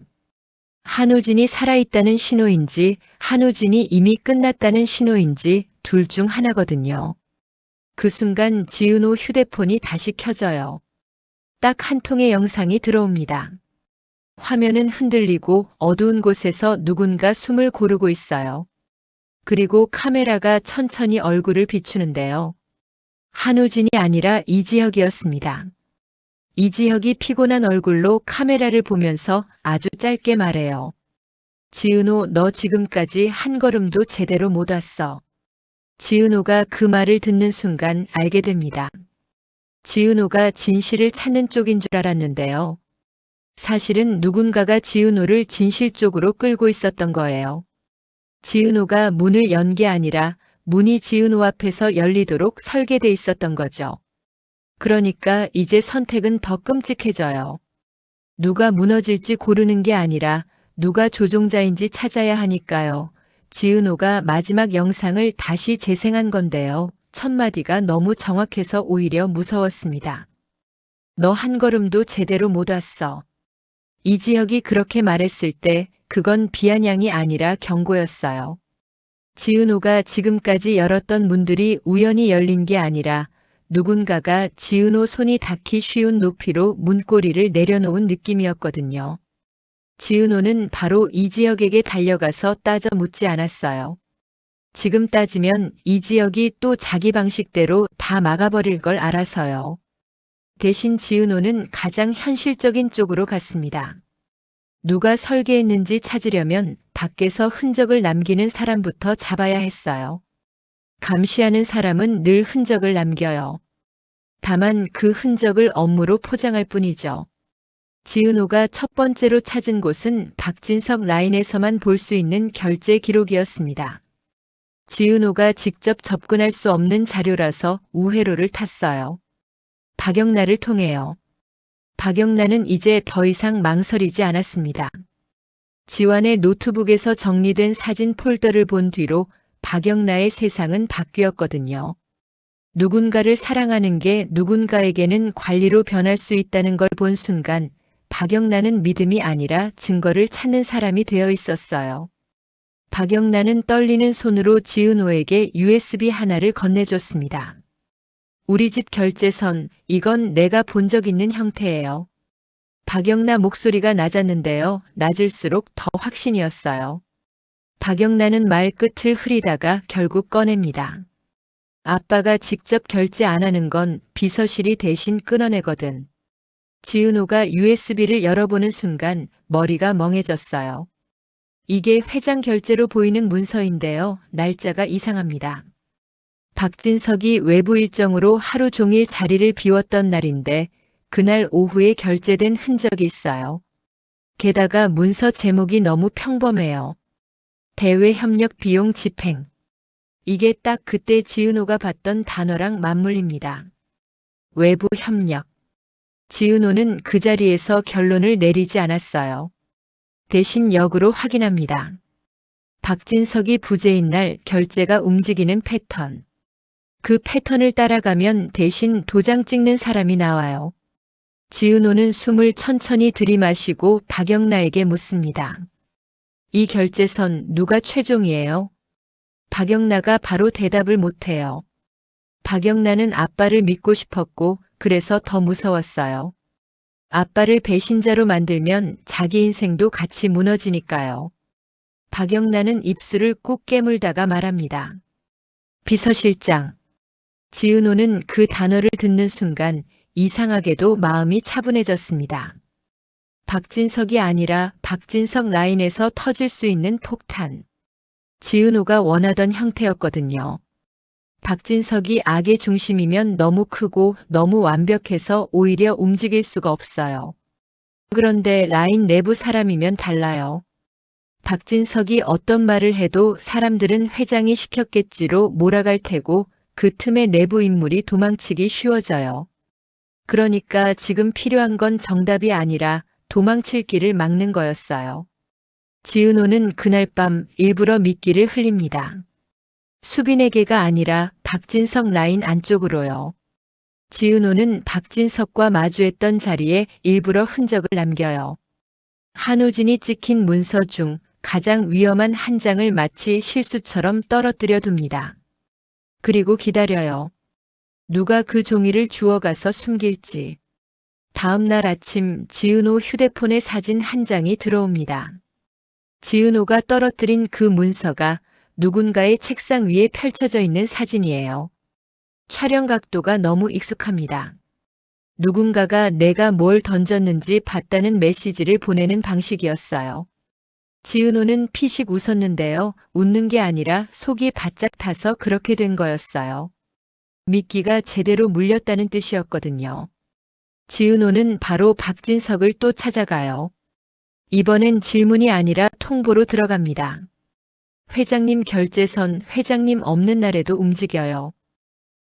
한우진이 살아있다는 신호인지 한우진이 이미 끝났다는 신호인지 둘 중 하나거든요. 그 순간 지은호 휴대폰이 다시 켜져요. 딱 한 통의 영상이 들어옵니다. 화면은 흔들리고 어두운 곳에서 누군가 숨을 고르고 있어요. 그리고 카메라가 천천히 얼굴을 비추는데요. 한우진이 아니라 이지혁이었습니다. 이지혁이 피곤한 얼굴로 카메라를 보면서 아주 짧게 말해요. 지은호, 너 지금까지 한 걸음도 제대로 못 왔어. 지은호가 그 말을 듣는 순간 알게 됩니다. 지은호가 진실을 찾는 쪽인 줄 알았는데요. 사실은 누군가가 지은호를 진실 쪽으로 끌고 있었던 거예요. 지은호가 문을 연 게 아니라 문이 지은호 앞에서 열리도록 설계돼 있었던 거죠. 그러니까 이제 선택은 더 끔찍해져요. 누가 무너질지 고르는 게 아니라 누가 조종자인지 찾아야 하니까요. 지은호가 마지막 영상을 다시 재생한 건데요. 첫 마디가 너무 정확해서 오히려 무서웠습니다. 너 한 걸음도 제대로 못 왔어. 이지혁이 그렇게 말했을 때 그건 비아냥이 아니라 경고였어요. 지은호가 지금까지 열었던 문들이 우연히 열린 게 아니라 누군가가 지은호 손이 닿기 쉬운 높이로 문고리를 내려놓은 느낌이었거든요. 지은호는 바로 이지혁에게 달려가서 따져 묻지 않았어요. 지금 따지면 이지혁이 또 자기 방식대로 다 막아버릴 걸 알아서요. 대신 지은호는 가장 현실적인 쪽으로 갔습니다. 누가 설계했는지 찾으려면 밖에서 흔적을 남기는 사람부터 잡아야 했어요. 감시하는 사람은 늘 흔적을 남겨요. 다만 그 흔적을 업무로 포장할 뿐이죠. 지은호가 첫 번째로 찾은 곳은 박진석 라인에서만 볼 수 있는 결제 기록이었습니다. 지은호가 직접 접근할 수 없는 자료라서 우회로를 탔어요. 박영란을 통해요. 박영란은 이제 더 이상 망설이지 않았습니다. 지완의 노트북에서 정리된 사진 폴더를 본 뒤로 박영란의 세상은 바뀌었거든요. 누군가를 사랑하는 게 누군가에게는 관리로 변할 수 있다는 걸 본 순간 박영란은 믿음이 아니라 증거를 찾는 사람이 되어 있었어요. 박영란은 떨리는 손으로 지은호에게 USB 하나를 건네줬습니다. 우리 집 결제선, 이건 내가 본 적 있는 형태예요. 박영란 목소리가 낮았는데요. 낮을수록 더 확신이었어요. 박영란은 말끝을 흐리다가 결국 꺼냅니다. 아빠가 직접 결제 안 하는 건 비서실이 대신 끊어내거든. 지은호가 USB를 열어보는 순간 머리가 멍해졌어요. 이게 회장 결제로 보이는 문서인데요. 날짜가 이상합니다. 박진석이 외부 일정으로 하루 종일 자리를 비웠던 날인데 그날 오후에 결제된 흔적이 있어요. 게다가 문서 제목이 너무 평범해요. 대외 협력 비용 집행. 이게 딱 그때 지은호가 봤던 단어랑 맞물립니다. 외부 협력. 지은호는 그 자리에서 결론을 내리지 않았어요. 대신 역으로 확인합니다. 박진석이 부재인 날 결제가 움직이는 패턴. 그 패턴을 따라가면 대신 도장 찍는 사람이 나와요. 지은호는 숨을 천천히 들이마시고 박영란에게 묻습니다. 이 결제선 누가 최종이에요? 박영란가 바로 대답을 못해요. 박영란은 아빠를 믿고 싶었고 그래서 더 무서웠어요. 아빠를 배신자로 만들면 자기 인생도 같이 무너지니까요. 박영란은 입술을 꾹 깨물다가 말합니다. 비서실장. 지은호는 그 단어를 듣는 순간 이상하게도 마음이 차분해졌습니다. 박진석이 아니라 박진석 라인에서 터질 수 있는 폭탄. 지은호가 원하던 형태였거든요. 박진석이 악의 중심이면 너무 크고 너무 완벽해서 오히려 움직일 수가 없어요. 그런데 라인 내부 사람이면 달라요. 박진석이 어떤 말을 해도 사람들은 회장이 시켰겠지로 몰아갈 테고 그 틈에 내부 인물이 도망치기 쉬워져요. 그러니까 지금 필요한 건 정답이 아니라 도망칠 길을 막는 거였어요. 지은호는 그날 밤 일부러 미끼를 흘립니다. 수빈에게가 아니라 박진석 라인 안쪽으로요. 지은호는 박진석과 마주했던 자리에 일부러 흔적을 남겨요. 한우진이 찍힌 문서 중 가장 위험한 한 장을 마치 실수처럼 떨어뜨려 둡니다. 그리고 기다려요. 누가 그 종이를 주워가서 숨길지. 다음 날 아침 지은호 휴대폰에 사진 한 장이 들어옵니다. 지은호가 떨어뜨린 그 문서가 누군가의 책상 위에 펼쳐져 있는 사진이에요. 촬영 각도가 너무 익숙합니다. 누군가가 내가 뭘 던졌는지 봤다는 메시지를 보내는 방식이었어요. 지은호는 피식 웃었는데요. 웃는 게 아니라 속이 바짝 타서 그렇게 된 거였어요. 미끼가 제대로 물렸다는 뜻이었거든요. 지은호는 바로 박진석을 또 찾아가요. 이번엔 질문이 아니라 통보로 들어갑니다. 회장님 결제선 회장님 없는 날에도 움직여요.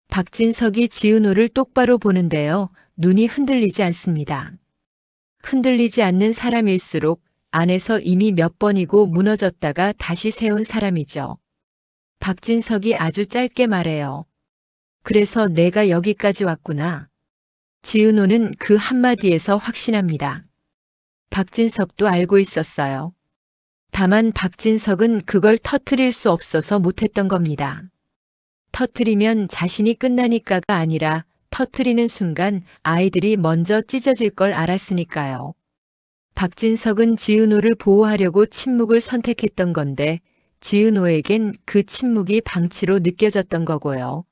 박진석이 지은호를 똑바로 보는데요. 눈이 흔들리지 않습니다. 흔들리지 않는 사람일수록 안에서 이미 몇 번이고 무너졌다가 다시 세운 사람이죠. 박진석이 아주 짧게 말해요. 그래서 내가 여기까지 왔구나. 지은호는 그 한마디에서 확신합니다. 박진석도 알고 있었어요. 다만 박진석은 그걸 터뜨릴 수 없어서 못했던 겁니다. 터뜨리면 자신이 끝나니까가 아니라 터뜨리는 순간 아이들이 먼저 찢어질 걸 알았으니까요. 박진석은 지은호를 보호하려고 침묵을 선택했던 건데 지은호에겐 그 침묵이 방치로 느껴졌던 거고요.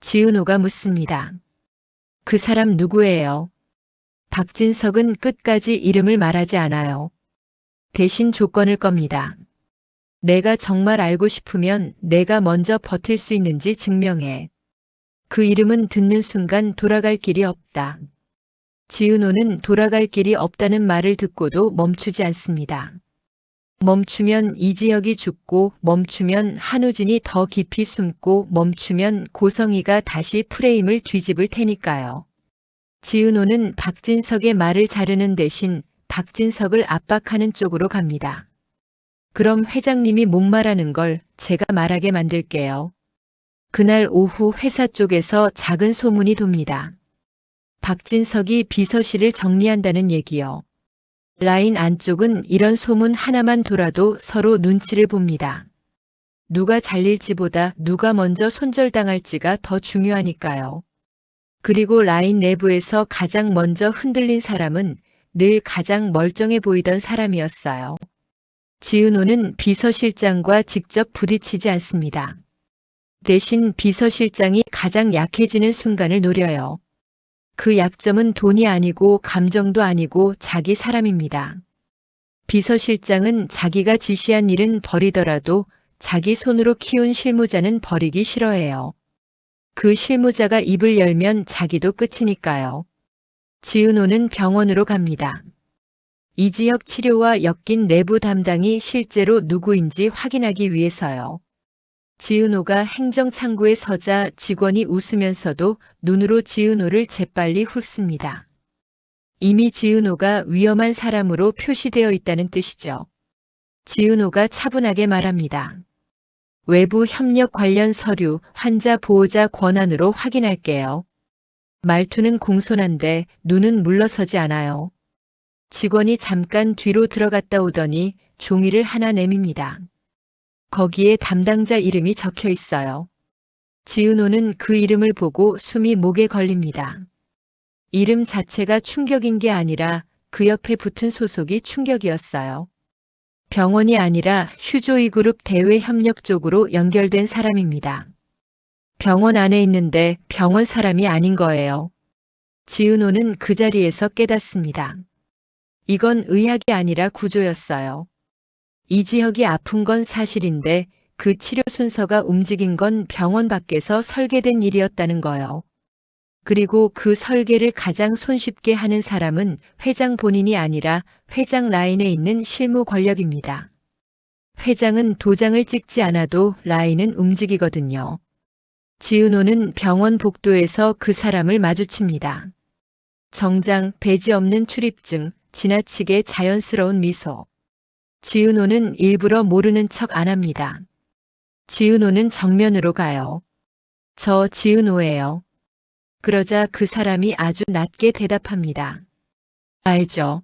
지은호가 묻습니다. 그 사람 누구예요? 박진석은 끝까지 이름을 말하지 않아요. 대신 조건을 겁니다. 내가 정말 알고 싶으면 내가 먼저 버틸 수 있는지 증명해. 그 이름은 듣는 순간 돌아갈 길이 없다. 지은호는 돌아갈 길이 없다는 말을 듣고도 멈추지 않습니다. 멈추면 이지혁이 죽고 멈추면 한우진이 더 깊이 숨고 멈추면 고성이가 다시 프레임을 뒤집을 테니까요. 지은호는 박진석의 말을 자르는 대신 박진석을 압박하는 쪽으로 갑니다. 그럼 회장님이 목말하는 걸 제가 말하게 만들게요. 그날 오후 회사 쪽에서 작은 소문이 돕니다. 박진석이 비서실을 정리한다는 얘기요. 라인 안쪽은 이런 소문 하나만 돌아도 서로 눈치를 봅니다. 누가 잘릴지보다 누가 먼저 손절당할지가 더 중요하니까요. 그리고 라인 내부에서 가장 먼저 흔들린 사람은 늘 가장 멀쩡해 보이던 사람이었어요. 지은호는 비서실장과 직접 부딪히지 않습니다. 대신 비서실장이 가장 약해지는 순간을 노려요. 그 약점은 돈이 아니고 감정도 아니고 자기 사람입니다. 비서실장은 자기가 지시한 일은 버리더라도 자기 손으로 키운 실무자는 버리기 싫어해요. 그 실무자가 입을 열면 자기도 끝이니까요. 지은호는 병원으로 갑니다. 이지혁 치료와 엮인 내부 담당이 실제로 누구인지 확인하기 위해서요. 지은호가 행정창구에 서자 직원이 웃으면서도 눈으로 지은호를 재빨리 훑습니다. 이미 지은호가 위험한 사람으로 표시되어 있다는 뜻이죠. 지은호가 차분하게 말합니다. 외부 협력 관련 서류 환자 보호자 권한으로 확인할게요. 말투는 공손한데 눈은 물러서지 않아요. 직원이 잠깐 뒤로 들어갔다 오더니 종이를 하나 내밉니다. 거기에 담당자 이름이 적혀 있어요. 지은호는 그 이름을 보고 숨이 목에 걸립니다. 이름 자체가 충격인 게 아니라 그 옆에 붙은 소속이 충격이었어요. 병원이 아니라 휴조이 그룹 대외 협력 쪽으로 연결된 사람입니다. 병원 안에 있는데 병원 사람이 아닌 거예요. 지은호는 그 자리에서 깨닫습니다. 이건 의학이 아니라 구조였어요. 이지혁이 아픈 건 사실인데 그 치료 순서가 움직인 건 병원 밖에서 설계된 일이었다는 거요. 그리고 그 설계를 가장 손쉽게 하는 사람은 회장 본인이 아니라 회장 라인에 있는 실무 권력입니다. 회장은 도장을 찍지 않아도 라인은 움직이거든요. 지은호는 병원 복도에서 그 사람을 마주칩니다. 정장, 배지 없는 출입증, 지나치게 자연스러운 미소. 지은호는 일부러 모르는 척 안 합니다. 지은호는 정면으로 가요. 저 지은호예요. 그러자 그 사람이 아주 낮게 대답합니다. 알죠.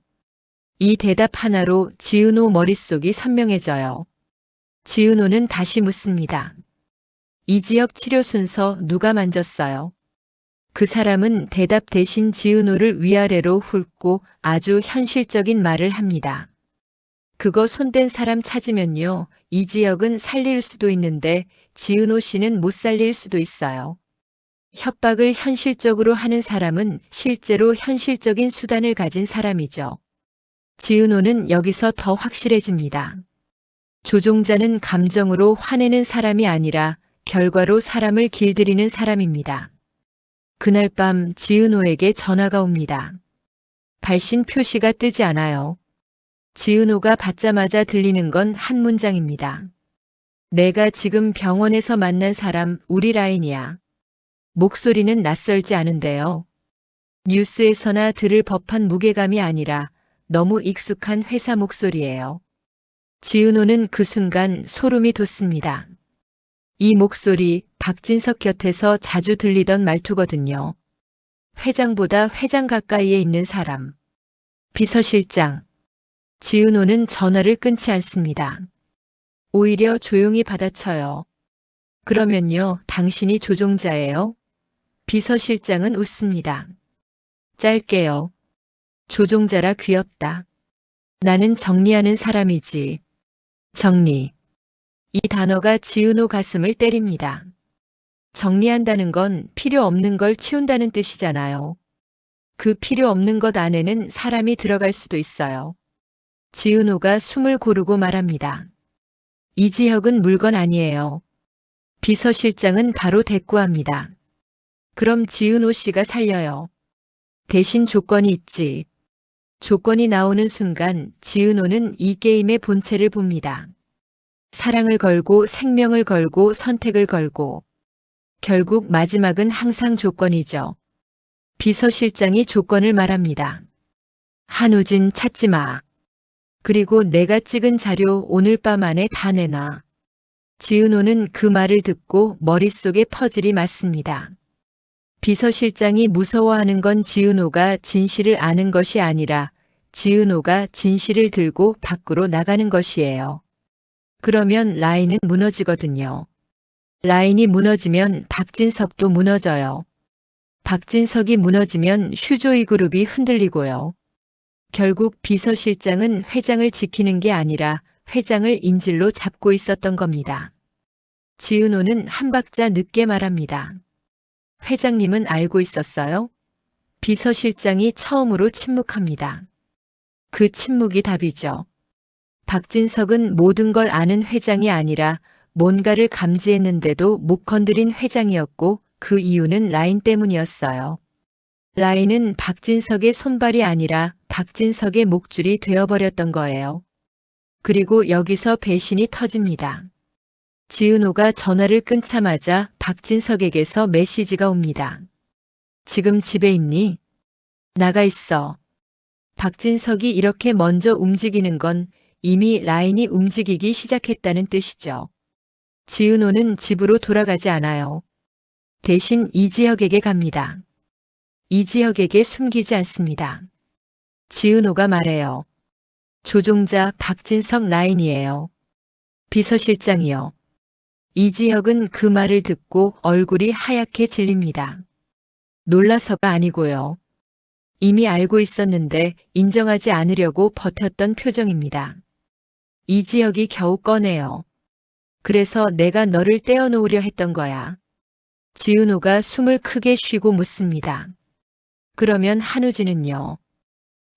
이 대답 하나로 지은호 머릿속이 선명해져요. 지은호는 다시 묻습니다. 이지혁 치료 순서 누가 만졌어요? 그 사람은 대답 대신 지은호를 위아래로 훑고 아주 현실적인 말을 합니다. 그거 손댄 사람 찾으면요. 이지혁은 살릴 수도 있는데 지은호 씨는 못 살릴 수도 있어요. 협박을 현실적으로 하는 사람은 실제로 현실적인 수단을 가진 사람이죠. 지은호는 여기서 더 확실해집니다. 조종자는 감정으로 화내는 사람이 아니라 결과로 사람을 길들이는 사람입니다. 그날 밤 지은호에게 전화가 옵니다. 발신 표시가 뜨지 않아요. 지은호가 받자마자 들리는 건 한 문장입니다. 내가 지금 병원에서 만난 사람 우리 라인이야. 목소리는 낯설지 않은데요. 뉴스에서나 들을 법한 무게감이 아니라 너무 익숙한 회사 목소리예요. 지은호는 그 순간 소름이 돋습니다. 이 목소리 박진석 곁에서 자주 들리던 말투거든요. 회장보다 회장 가까이에 있는 사람. 비서실장. 지은호는 전화를 끊지 않습니다. 오히려 조용히 받아쳐요. 그러면요, 당신이 조종자예요? 비서실장은 웃습니다. 짧게요. 조종자라 귀엽다. 나는 정리하는 사람이지. 정리. 이 단어가 지은호 가슴을 때립니다. 정리한다는 건 필요 없는 걸 치운다는 뜻이잖아요. 그 필요 없는 것 안에는 사람이 들어갈 수도 있어요. 지은호가 숨을 고르고 말합니다. 이지혁은 물건 아니에요. 비서실장은 바로 대꾸합니다. 그럼 지은호 씨가 살려요. 대신 조건이 있지. 조건이 나오는 순간 지은호는 이 게임의 본체를 봅니다. 사랑을 걸고 생명을 걸고 선택을 걸고 결국 마지막은 항상 조건이죠. 비서실장이 조건을 말합니다. 한우진 찾지 마. 그리고 내가 찍은 자료 오늘 밤 안에 다 내놔. 지은호는 그 말을 듣고 머릿속에 퍼즐이 맞습니다. 비서실장이 무서워하는 건 지은호가 진실을 아는 것이 아니라 지은호가 진실을 들고 밖으로 나가는 것이에요. 그러면 라인은 무너지거든요. 라인이 무너지면 박진석도 무너져요. 박진석이 무너지면 슈조이 그룹이 흔들리고요. 결국 비서실장은 회장을 지키는 게 아니라 회장을 인질로 잡고 있었던 겁니다. 지은호는 한 박자 늦게 말합니다. 회장님은 알고 있었어요? 비서실장이 처음으로 침묵합니다. 그 침묵이 답이죠. 박진석은 모든 걸 아는 회장이 아니라 뭔가를 감지했는데도 못 건드린 회장이었고 그 이유는 라인 때문이었어요. 라인은 박진석의 손발이 아니라 박진석의 목줄이 되어버렸던 거예요. 그리고 여기서 배신이 터집니다. 지은호가 전화를 끊자마자 박진석에게서 메시지가 옵니다. 지금 집에 있니? 나가 있어. 박진석이 이렇게 먼저 움직이는 건 이미 라인이 움직이기 시작했다는 뜻이죠. 지은호는 집으로 돌아가지 않아요. 대신 이지혁에게 갑니다. 이지혁에게 숨기지 않습니다. 지은호가 말해요. 조종자 박진석 라인이에요. 비서실장이요. 이지혁은 그 말을 듣고 얼굴이 하얗게 질립니다. 놀라서가 아니고요. 이미 알고 있었는데 인정하지 않으려고 버텼던 표정입니다. 이지혁이 겨우 꺼내요. 그래서 내가 너를 떼어놓으려 했던 거야. 지은호가 숨을 크게 쉬고 묻습니다. 그러면 한우진은요?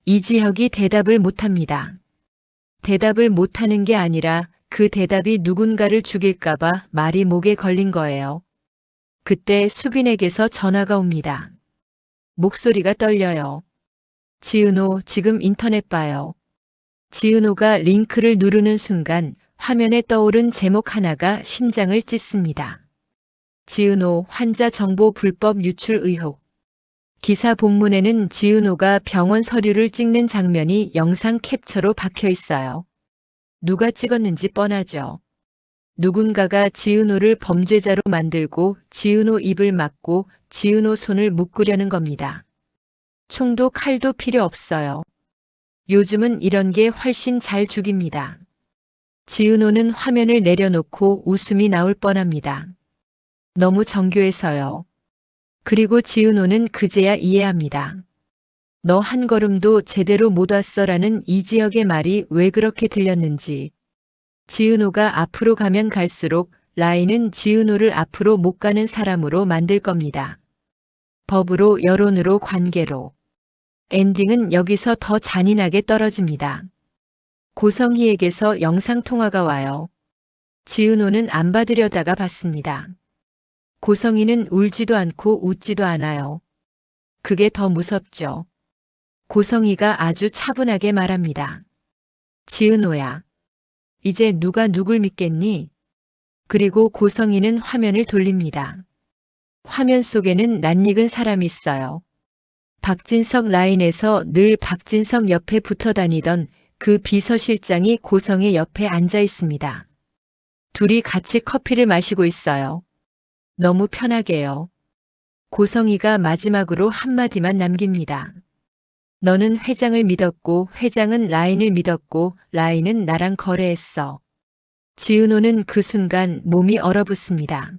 이지혁이 대답을 못합니다. 대답을 못하는 게 아니라 그 대답이 누군가를 죽일까봐 말이 목에 걸린 거예요. 그때 수빈에게서 전화가 옵니다. 목소리가 떨려요. 지은호, 지금 인터넷 봐요. 지은호가 링크를 누르는 순간 화면에 떠오른 제목 하나가 심장을 찢습니다. 지은호 환자 정보 불법 유출 의혹. 기사 본문에는 지은호가 병원 서류를 찍는 장면이 영상 캡처로 박혀 있어요. 누가 찍었는지 뻔하죠. 누군가가 지은호를 범죄자로 만들고 지은호 입을 막고 지은호 손을 묶으려는 겁니다. 총도 칼도 필요 없어요. 요즘은 이런 게 훨씬 잘 죽입니다. 지은호는 화면을 내려놓고 웃음이 나올 뻔합니다. 너무 정교해서요. 그리고 지은호는 그제야 이해합니다. 너 한 걸음도 제대로 못 왔어라는 이지혁의 말이 왜 그렇게 들렸는지. 지은호가 앞으로 가면 갈수록 라인은 지은호를 앞으로 못 가는 사람으로 만들 겁니다. 법으로, 여론으로, 관계로. 엔딩은 여기서 더 잔인하게 떨어집니다. 고성희에게서 영상통화가 와요. 지은호는 안 받으려다가 받습니다. 고성이는 울지도 않고 웃지도 않아요. 그게 더 무섭죠. 고성이가 아주 차분하게 말합니다. 지은호야. 이제 누가 누굴 믿겠니? 그리고 고성이는 화면을 돌립니다. 화면 속에는 낯익은 사람이 있어요. 박진석 라인에서 늘 박진석 옆에 붙어 다니던 그 비서실장이 고성의 옆에 앉아 있습니다. 둘이 같이 커피를 마시고 있어요. 너무 편하게요. 고성이가 마지막으로 한마디만 남깁니다. 너는 회장을 믿었고 회장은 라인을 믿었고 라인은 나랑 거래했어. 지은호는 그 순간 몸이 얼어붙습니다.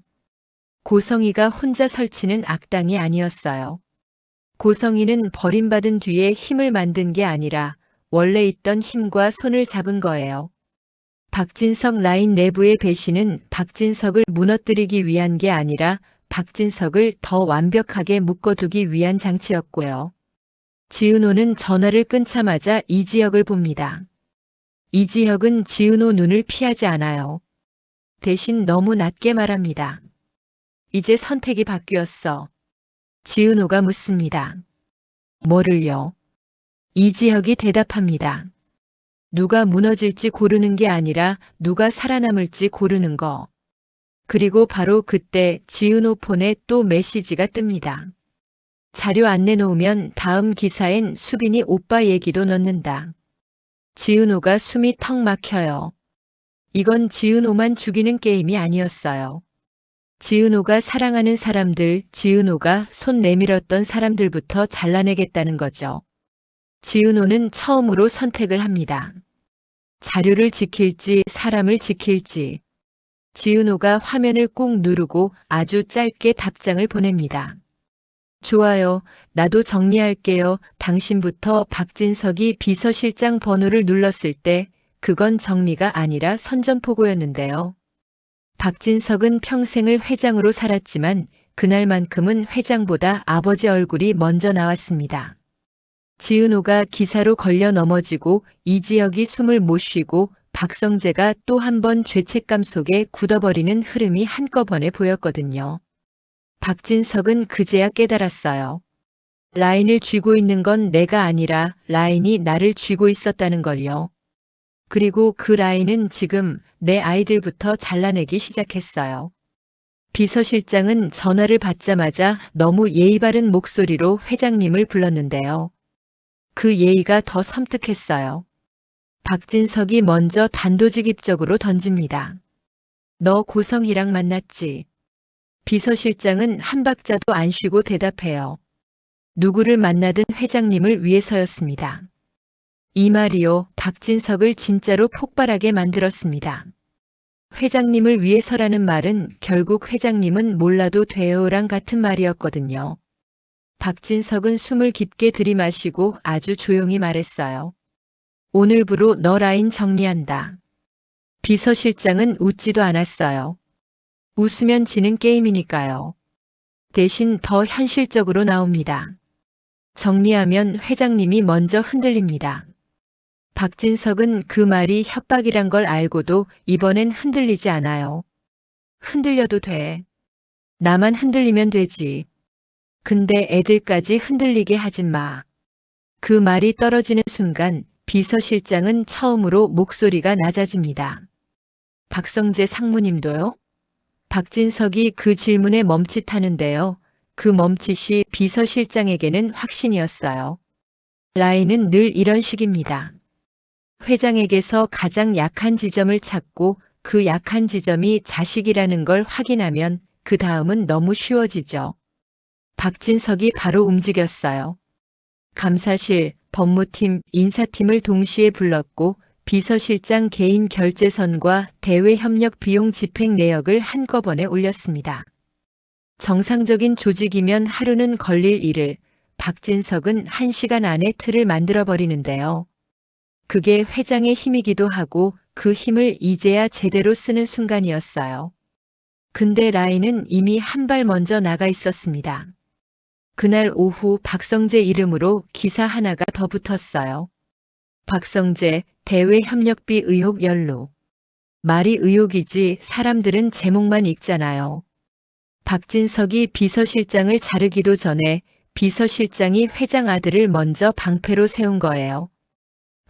고성이가 혼자 설치는 악당이 아니었어요. 고성이는 버림받은 뒤에 힘을 만든 게 아니라 원래 있던 힘과 손을 잡은 거예요. 박진석 라인 내부의 배신은 박진석을 무너뜨리기 위한 게 아니라 박진석을 더 완벽하게 묶어두기 위한 장치였고요. 지은호는 전화를 끊자마자 이지혁을 봅니다. 이지혁은 지은호 눈을 피하지 않아요. 대신 너무 낮게 말합니다. 이제 선택이 바뀌었어. 지은호가 묻습니다. 뭐를요? 이지혁이 대답합니다. 누가 무너질지 고르는 게 아니라 누가 살아남을지 고르는 거. 그리고 바로 그때 지은호 폰에 또 메시지가 뜹니다. 자료 안 내놓으면 다음 기사엔 수빈이 오빠 얘기도 넣는다. 지은호가 숨이 턱 막혀요. 이건 지은호만 죽이는 게임이 아니었어요. 지은호가 사랑하는 사람들, 지은호가 손 내밀었던 사람들부터 잘라내겠다는 거죠. 지은호는 처음으로 선택을 합니다. 자료를 지킬지 사람을 지킬지. 지은호가 화면을 꾹 누르고 아주 짧게 답장을 보냅니다. 좋아요. 나도 정리할게요. 당신부터 박진석이 비서실장 번호를 눌렀을 때 그건 정리가 아니라 선전포고였는데요. 박진석은 평생을 회장으로 살았지만 그날만큼은 회장보다 아버지 얼굴이 먼저 나왔습니다. 지은호가 기사로 걸려 넘어지고 이지혁이 숨을 못 쉬고 박성재가 또 한 번 죄책감 속에 굳어버리는 흐름이 한꺼번에 보였거든요. 박진석은 그제야 깨달았어요. 라인을 쥐고 있는 건 내가 아니라 라인이 나를 쥐고 있었다는 걸요. 그리고 그 라인은 지금 내 아이들부터 잘라내기 시작했어요. 비서실장은 전화를 받자마자 너무 예의 바른 목소리로 회장님을 불렀는데요. 그 예의가 더 섬뜩했어요. 박진석이 먼저 단도직입적으로 던집니다. 너 고성이랑 만났지? 비서실장은 한 박자도 안 쉬고 대답해요. 누구를 만나든 회장님을 위해서였습니다. 이 말이요, 박진석을 진짜로 폭발하게 만들었습니다. 회장님을 위해서라는 말은 결국 회장님은 몰라도 돼요랑 같은 말이었거든요. 박진석은 숨을 깊게 들이마시고 아주 조용히 말했어요. 오늘부로 너 라인 정리한다. 비서실장은 웃지도 않았어요. 웃으면 지는 게임이니까요. 대신 더 현실적으로 나옵니다. 정리하면 회장님이 먼저 흔들립니다. 박진석은 그 말이 협박이란 걸 알고도 이번엔 흔들리지 않아요. 흔들려도 돼. 나만 흔들리면 되지. 근데 애들까지 흔들리게 하지 마. 그 말이 떨어지는 순간 비서실장은 처음으로 목소리가 낮아집니다. 박성재 상무님도요? 박진석이 그 질문에 멈칫하는데요. 그 멈칫이 비서실장에게는 확신이었어요. 라인은 늘 이런 식입니다. 회장에게서 가장 약한 지점을 찾고 그 약한 지점이 자식이라는 걸 확인하면 그 다음은 너무 쉬워지죠. 박진석이 바로 움직였어요. 감사실, 법무팀, 인사팀을 동시에 불렀고 비서실장 개인 결제선과 대외협력 비용 집행 내역을 한꺼번에 올렸습니다. 정상적인 조직이면 하루는 걸릴 일을 박진석은 1시간 안에 틀을 만들어버리는데요. 그게 회장의 힘이기도 하고 그 힘을 이제야 제대로 쓰는 순간이었어요. 근데 라인은 이미 한 발 먼저 나가 있었습니다. 그날 오후 박성재 이름으로 기사 하나가 더 붙었어요. 박성재 대외협력비 의혹 연루. 말이 의혹이지 사람들은 제목만 읽잖아요. 박진석이 비서실장을 자르기도 전에 비서실장이 회장 아들을 먼저 방패로 세운 거예요.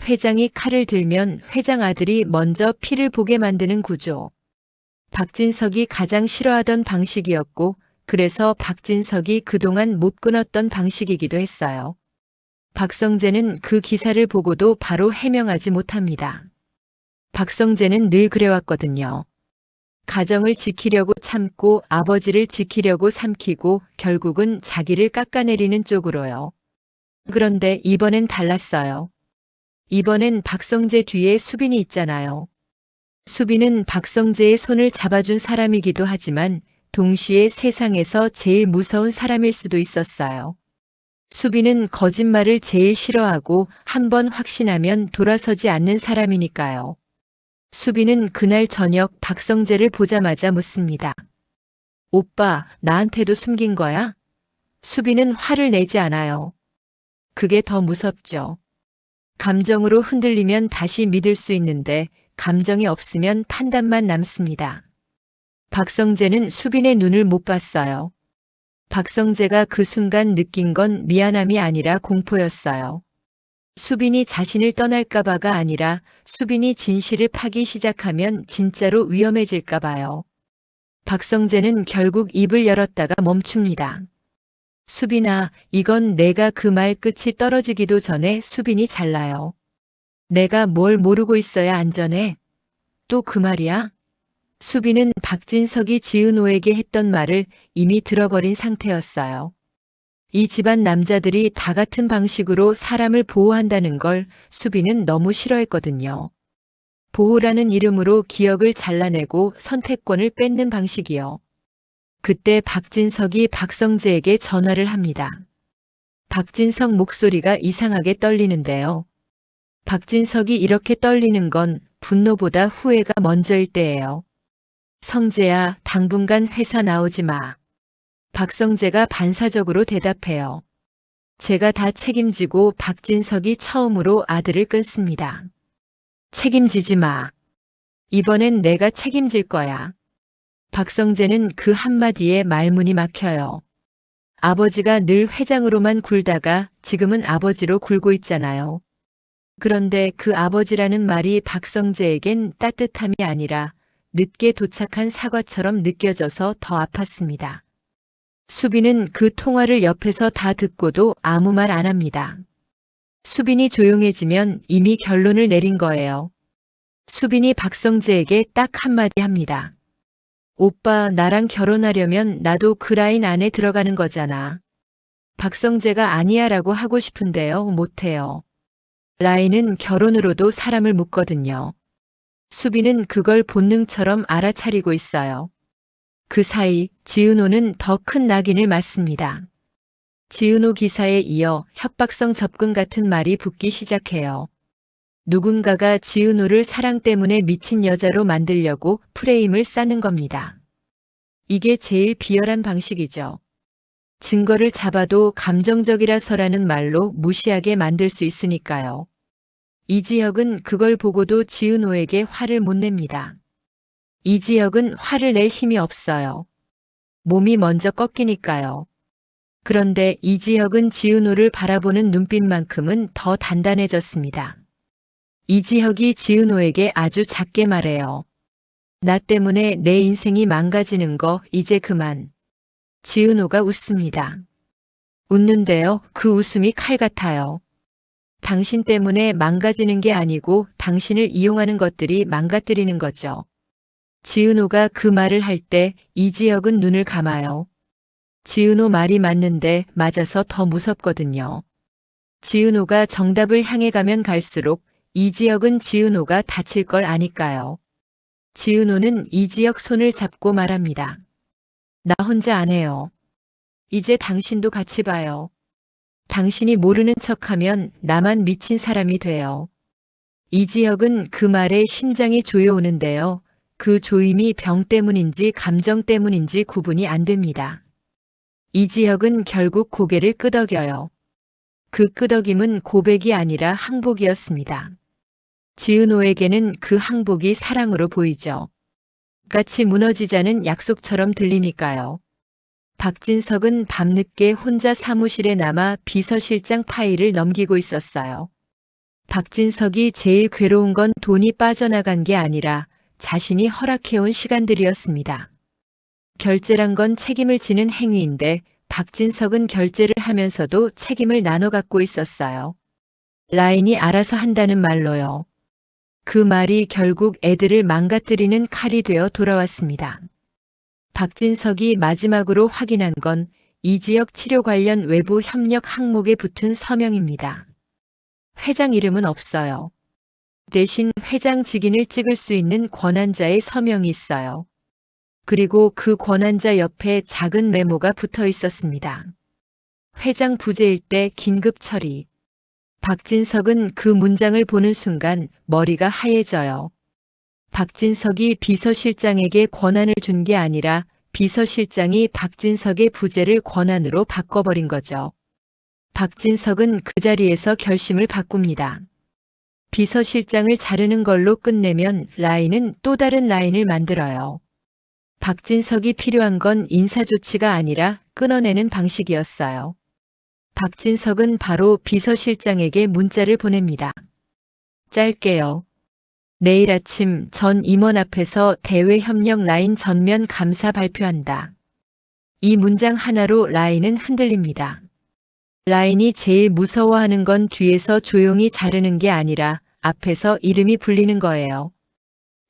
회장이 칼을 들면 회장 아들이 먼저 피를 보게 만드는 구조. 박진석이 가장 싫어하던 방식이었고, 그래서 박진석이 그동안 못 끊었던 방식이기도 했어요. 박성재는 그 기사를 보고도 바로 해명하지 못합니다. 박성재는 늘 그래왔거든요. 가정을 지키려고 참고 아버지를 지키려고 삼키고 결국은 자기를 깎아내리는 쪽으로요. 그런데 이번엔 달랐어요. 이번엔 박성재 뒤에 수빈이 있잖아요. 수빈은 박성재의 손을 잡아준 사람이기도 하지만 동시에 세상에서 제일 무서운 사람일 수도 있었어요. 수빈은 거짓말을 제일 싫어하고 한번 확신하면 돌아서지 않는 사람이니까요. 수빈은 그날 저녁 박성재를 보자마자 묻습니다. 오빠, 나한테도 숨긴 거야? 수빈은 화를 내지 않아요. 그게 더 무섭죠. 감정으로 흔들리면 다시 믿을 수 있는데 감정이 없으면 판단만 남습니다. 박성재는 수빈의 눈을 못 봤어요. 박성재가 그 순간 느낀 건 미안함이 아니라 공포였어요. 수빈이 자신을 떠날까봐가 아니라 수빈이 진실을 파기 시작하면 진짜로 위험해질까봐요. 박성재는 결국 입을 열었다가 멈춥니다. 수빈아, 이건 내가 그 말 끝이 떨어지기도 전에 수빈이 잘라요. 내가 뭘 모르고 있어야 안전해? 또 그 말이야? 수빈은 박진석이 지은호에게 했던 말을 이미 들어버린 상태였어요. 이 집안 남자들이 다 같은 방식으로 사람을 보호한다는 걸 수빈은 너무 싫어했거든요. 보호라는 이름으로 기억을 잘라내고 선택권을 뺏는 방식이요. 그때 박진석이 박성재에게 전화를 합니다. 박진석 목소리가 이상하게 떨리는데요. 박진석이 이렇게 떨리는 건 분노보다 후회가 먼저일 때예요. 성재야, 당분간 회사 나오지 마. 박성재가 반사적으로 대답해요. 제가 다 책임지고 박진석이 처음으로 아들을 끊습니다. 책임지지 마. 이번엔 내가 책임질 거야. 박성재는 그 한마디에 말문이 막혀요. 아버지가 늘 회장으로만 굴다가 지금은 아버지로 굴고 있잖아요. 그런데 그 아버지라는 말이 박성재에겐 따뜻함이 아니라 늦게 도착한 사과처럼 느껴져서 더 아팠습니다. 수빈은 그 통화를 옆에서 다 듣고도 아무 말 안 합니다. 수빈이 조용해지면 이미 결론을 내린 거예요. 수빈이 박성재에게 딱 한마디 합니다. 오빠, 나랑 결혼하려면 나도 그 라인 안에 들어가는 거잖아. 박성재가 아니야 라고 하고 싶은데요, 못해요. 라인은 결혼으로도 사람을 묶거든요. 수빈은 그걸 본능처럼 알아차리고 있어요. 그 사이 지은호는 더 큰 낙인을 맞습니다. 지은호 기사에 이어 협박성 접근 같은 말이 붙기 시작해요. 누군가가 지은호를 사랑 때문에 미친 여자로 만들려고 프레임을 쌓는 겁니다. 이게 제일 비열한 방식이죠. 증거를 잡아도 감정적이라서라는 말로 무시하게 만들 수 있으니까요. 이지혁은 그걸 보고도 지은호에게 화를 못 냅니다. 이지혁은 화를 낼 힘이 없어요. 몸이 먼저 꺾이니까요. 그런데 이지혁은 지은호를 바라보는 눈빛만큼은 더 단단해졌습니다. 이지혁이 지은호에게 아주 작게 말해요. 나 때문에 내 인생이 망가지는 거 이제 그만. 지은호가 웃습니다. 웃는데요, 그 웃음이 칼 같아요. 당신 때문에 망가지는 게 아니고 당신을 이용하는 것들이 망가뜨리는 거죠. 지은호가 그 말을 할 때 이지혁은 눈을 감아요. 지은호 말이 맞는데 맞아서 더 무섭거든요. 지은호가 정답을 향해 가면 갈수록 이지혁은 지은호가 다칠 걸 아니까요. 지은호는 이지혁 손을 잡고 말합니다. 나 혼자 안 해요. 이제 당신도 같이 봐요. 당신이 모르는 척하면 나만 미친 사람이 돼요. 이지혁은 그 말에 심장이 조여오는데요. 그 조임이 병 때문인지 감정 때문인지 구분이 안 됩니다. 이지혁은 결국 고개를 끄덕여요. 그 끄덕임은 고백이 아니라 항복이었습니다. 지은호에게는 그 항복이 사랑으로 보이죠. 같이 무너지자는 약속처럼 들리니까요. 박진석은 밤늦게 혼자 사무실에 남아 비서실장 파일을 넘기고 있었어요. 박진석이 제일 괴로운 건 돈이 빠져나간 게 아니라 자신이 허락해온 시간들이었습니다. 결제란 건 책임을 지는 행위인데 박진석은 결제를 하면서도 책임을 나눠 갖고 있었어요. 라인이 알아서 한다는 말로요. 그 말이 결국 애들을 망가뜨리는 칼이 되어 돌아왔습니다. 박진석이 마지막으로 확인한 건 이 지역 치료 관련 외부 협력 항목에 붙은 서명입니다. 회장 이름은 없어요. 대신 회장 직인을 찍을 수 있는 권한자의 서명이 있어요. 그리고 그 권한자 옆에 작은 메모가 붙어 있었습니다. 회장 부재일 때 긴급 처리. 박진석은 그 문장을 보는 순간 머리가 하얘져요. 박진석이 비서실장에게 권한을 준 게 아니라 비서실장이 박진석의 부재를 권한으로 바꿔버린 거죠. 박진석은 그 자리에서 결심을 바꿉니다. 비서실장을 자르는 걸로 끝내면 라인은 또 다른 라인을 만들어요. 박진석이 필요한 건 인사조치가 아니라 끊어내는 방식이었어요. 박진석은 바로 비서실장에게 문자를 보냅니다. 짧게요. 내일 아침 전 임원 앞에서 대외협력 라인 전면 감사 발표한다. 이 문장 하나로 라인은 흔들립니다. 라인이 제일 무서워하는 건 뒤에서 조용히 자르는 게 아니라 앞에서 이름이 불리는 거예요.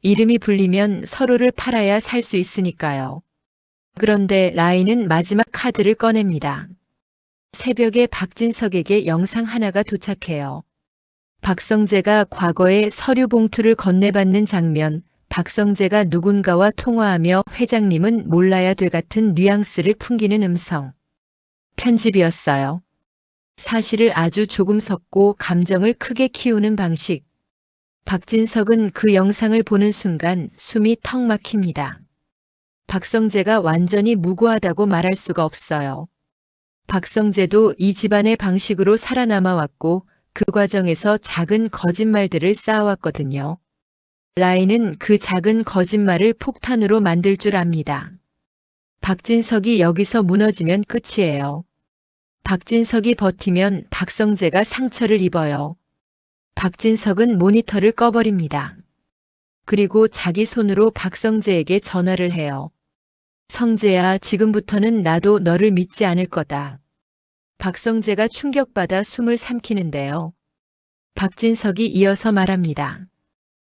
이름이 불리면 서로를 팔아야 살 수 있으니까요. 그런데 라인은 마지막 카드를 꺼냅니다. 새벽에 박진석에게 영상 하나가 도착해요. 박성재가 과거에 서류 봉투를 건네받는 장면, 박성재가 누군가와 통화하며 회장님은 몰라야 돼 같은 뉘앙스를 풍기는 음성. 편집이었어요. 사실을 아주 조금 섞고 감정을 크게 키우는 방식. 박진석은 그 영상을 보는 순간 숨이 턱 막힙니다. 박성재가 완전히 무고하다고 말할 수가 없어요. 박성재도 이 집안의 방식으로 살아남아 왔고 그 과정에서 작은 거짓말들을 쌓아왔거든요. 라인은 그 작은 거짓말을 폭탄으로 만들 줄 압니다. 박진석이 여기서 무너지면 끝이에요. 박진석이 버티면 박성재가 상처를 입어요. 박진석은 모니터를 꺼버립니다. 그리고 자기 손으로 박성재에게 전화를 해요. 성재야, 지금부터는 나도 너를 믿지 않을 거다. 박성재가 충격받아 숨을 삼키는데요. 박진석이 이어서 말합니다.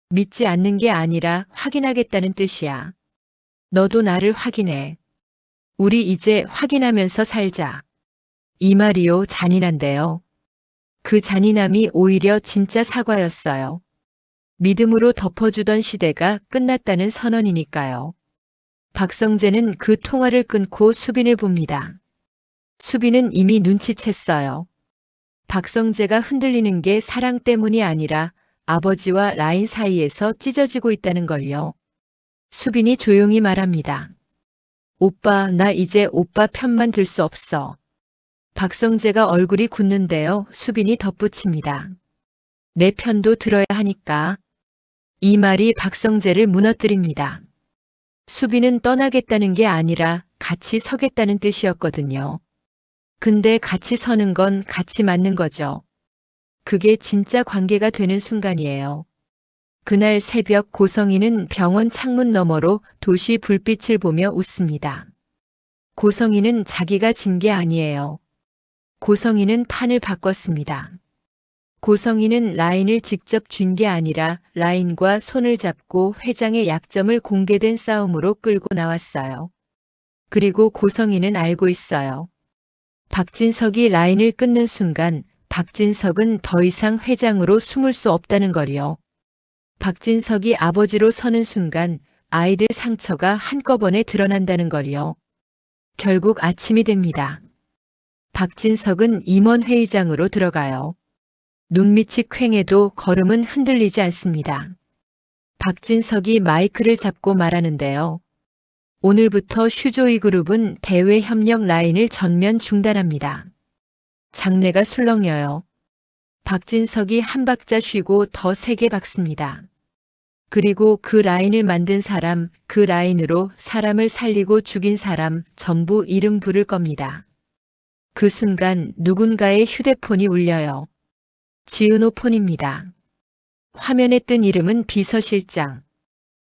믿지 않는 게 아니라 확인하겠다는 뜻이야. 너도 나를 확인해. 우리 이제 확인하면서 살자. 이 말이요, 잔인한데요. 그 잔인함이 오히려 진짜 사과였어요. 믿음으로 덮어주던 시대가 끝났다는 선언이니까요. 박성재는 그 통화를 끊고 수빈을 봅니다. 수빈은 이미 눈치챘어요. 박성재가 흔들리는 게 사랑 때문이 아니라 아버지와 라인 사이에서 찢어지고 있다는 걸요. 수빈이 조용히 말합니다. 오빠, 나 이제 오빠 편만 들 수 없어. 박성재가 얼굴이 굳는데요. 수빈이 덧붙입니다. 내 편도 들어야 하니까. 이 말이 박성재를 무너뜨립니다. 수빈은 떠나겠다는 게 아니라 같이 서겠다는 뜻이었거든요. 근데 같이 서는 건 같이 맞는 거죠. 그게 진짜 관계가 되는 순간이에요. 그날 새벽 고성이는 병원 창문 너머로 도시 불빛을 보며 웃습니다. 고성이는 자기가 진 게 아니에요. 고성이는 판을 바꿨습니다. 고성이는 라인을 직접 쥔 게 아니라 라인과 손을 잡고 회장의 약점을 공개된 싸움으로 끌고 나왔어요. 그리고 고성이는 알고 있어요. 박진석이 라인을 끊는 순간 박진석은 더 이상 회장으로 숨을 수 없다는 거리요. 박진석이 아버지로 서는 순간 아이들 상처가 한꺼번에 드러난다는 거리요. 결국 아침이 됩니다. 박진석은 임원회의장으로 들어가요. 눈밑이 퀭해도 걸음은 흔들리지 않습니다. 박진석이 마이크를 잡고 말하는데요. 오늘부터 슈조이 그룹은 대외 협력 라인을 전면 중단합니다. 장내가 술렁여요. 박진석이 한 박자 쉬고 더 세게 박습니다. 그리고 그 라인을 만든 사람, 그 라인으로 사람을 살리고 죽인 사람 전부 이름 부를 겁니다. 그 순간 누군가의 휴대폰이 울려요. 지은호 폰입니다. 화면에 뜬 이름은 비서실장.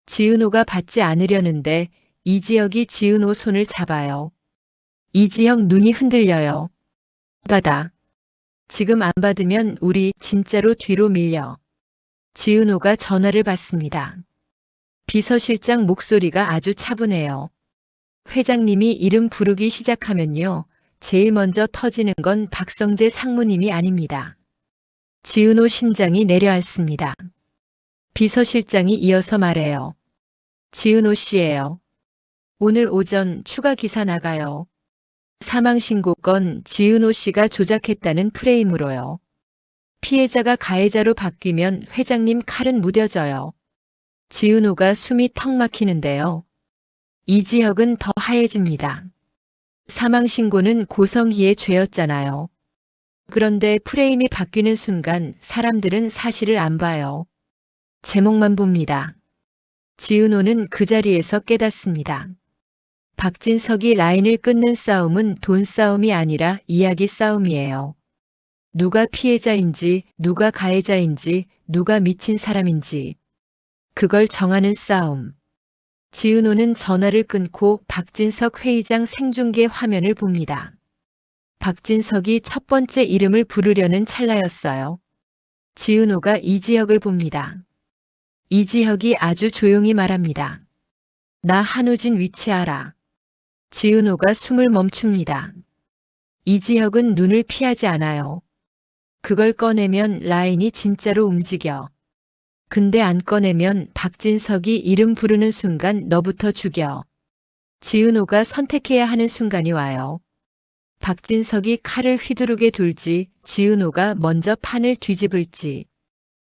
지은호가 받지 않으려는데 이지혁이 지은호 손을 잡아요. 이지혁 눈이 흔들려요. 받아. 지금 안 받으면 우리 진짜로 뒤로 밀려. 지은호가 전화를 받습니다. 비서실장 목소리가 아주 차분해요. 회장님이 이름 부르기 시작하면요. 제일 먼저 터지는 건 박성재 상무님이 아닙니다. 지은호 심장이 내려앉습니다. 비서실장이 이어서 말해요. 지은호 씨예요. 오늘 오전 추가 기사 나가요. 사망신고 건 지은호 씨가 조작했다는 프레임으로요. 피해자가 가해자로 바뀌면 회장님 칼은 무뎌져요. 지은호가 숨이 턱 막히는데요. 이지혁은 더 하얘집니다. 사망신고는 고성희의 죄였잖아요. 그런데 프레임이 바뀌는 순간 사람들은 사실을 안 봐요. 제목만 봅니다. 지은호는 그 자리에서 깨닫습니다. 박진석이 라인을 끊는 싸움은 돈 싸움이 아니라 이야기 싸움이에요. 누가 피해자인지, 누가 가해자인지, 누가 미친 사람인지. 그걸 정하는 싸움. 지은호는 전화를 끊고 박진석 회의장 생중계 화면을 봅니다. 박진석이 첫 번째 이름을 부르려는 찰나였어요. 지은호가 이지혁을 봅니다. 이지혁이 아주 조용히 말합니다. 나 한우진 위치 알아. 지은호가 숨을 멈춥니다. 이지혁은 눈을 피하지 않아요. 그걸 꺼내면 라인이 진짜로 움직여. 근데 안 꺼내면 박진석이 이름 부르는 순간 너부터 죽여. 지은호가 선택해야 하는 순간이 와요. 박진석이 칼을 휘두르게 둘지 지은호가 먼저 판을 뒤집을지.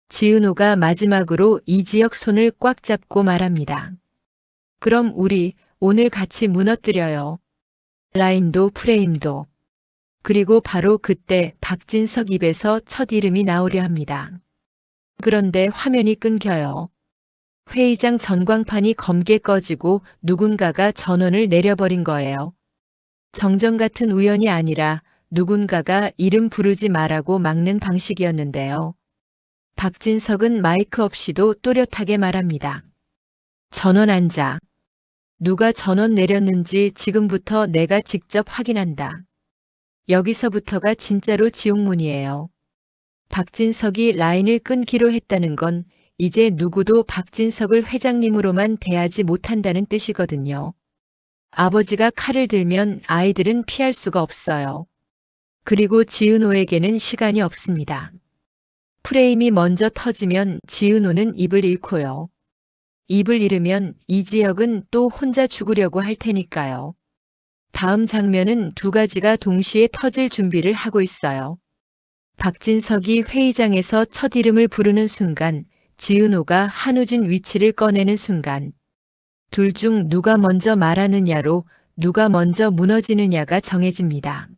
지은호가 마지막으로 이지혁 손을 꽉 잡고 말합니다. 그럼 우리 오늘 같이 무너뜨려요. 라인도 프레임도. 그리고 바로 그때 박진석 입에서 첫 이름이 나오려 합니다. 그런데 화면이 끊겨요. 회의장 전광판이 검게 꺼지고 누군가가 전원을 내려버린 거예요. 정정 같은 우연이 아니라 누군가가 이름 부르지 말라고 막는 방식이었는데요. 박진석은 마이크 없이도 또렷하게 말합니다. 전원 앉아. 누가 전원 내렸는지 지금부터 내가 직접 확인한다. 여기서부터가 진짜로 지옥문이에요. 박진석이 라인을 끊기로 했다는 건 이제 누구도 박진석을 회장님으로만 대하지 못한다는 뜻이거든요. 아버지가 칼을 들면 아이들은 피할 수가 없어요. 그리고 지은호에게는 시간이 없습니다. 프레임이 먼저 터지면 지은호는 입을 잃고요. 입을 잃으면 이지혁은 또 혼자 죽으려고 할 테니까요. 다음 장면은 두 가지가 동시에 터질 준비를 하고 있어요. 박진석이 회의장에서 첫 이름을 부르는 순간, 지은호가 한우진 위치를 꺼내는 순간, 둘 중 누가 먼저 말하느냐로 누가 먼저 무너지느냐가 정해집니다.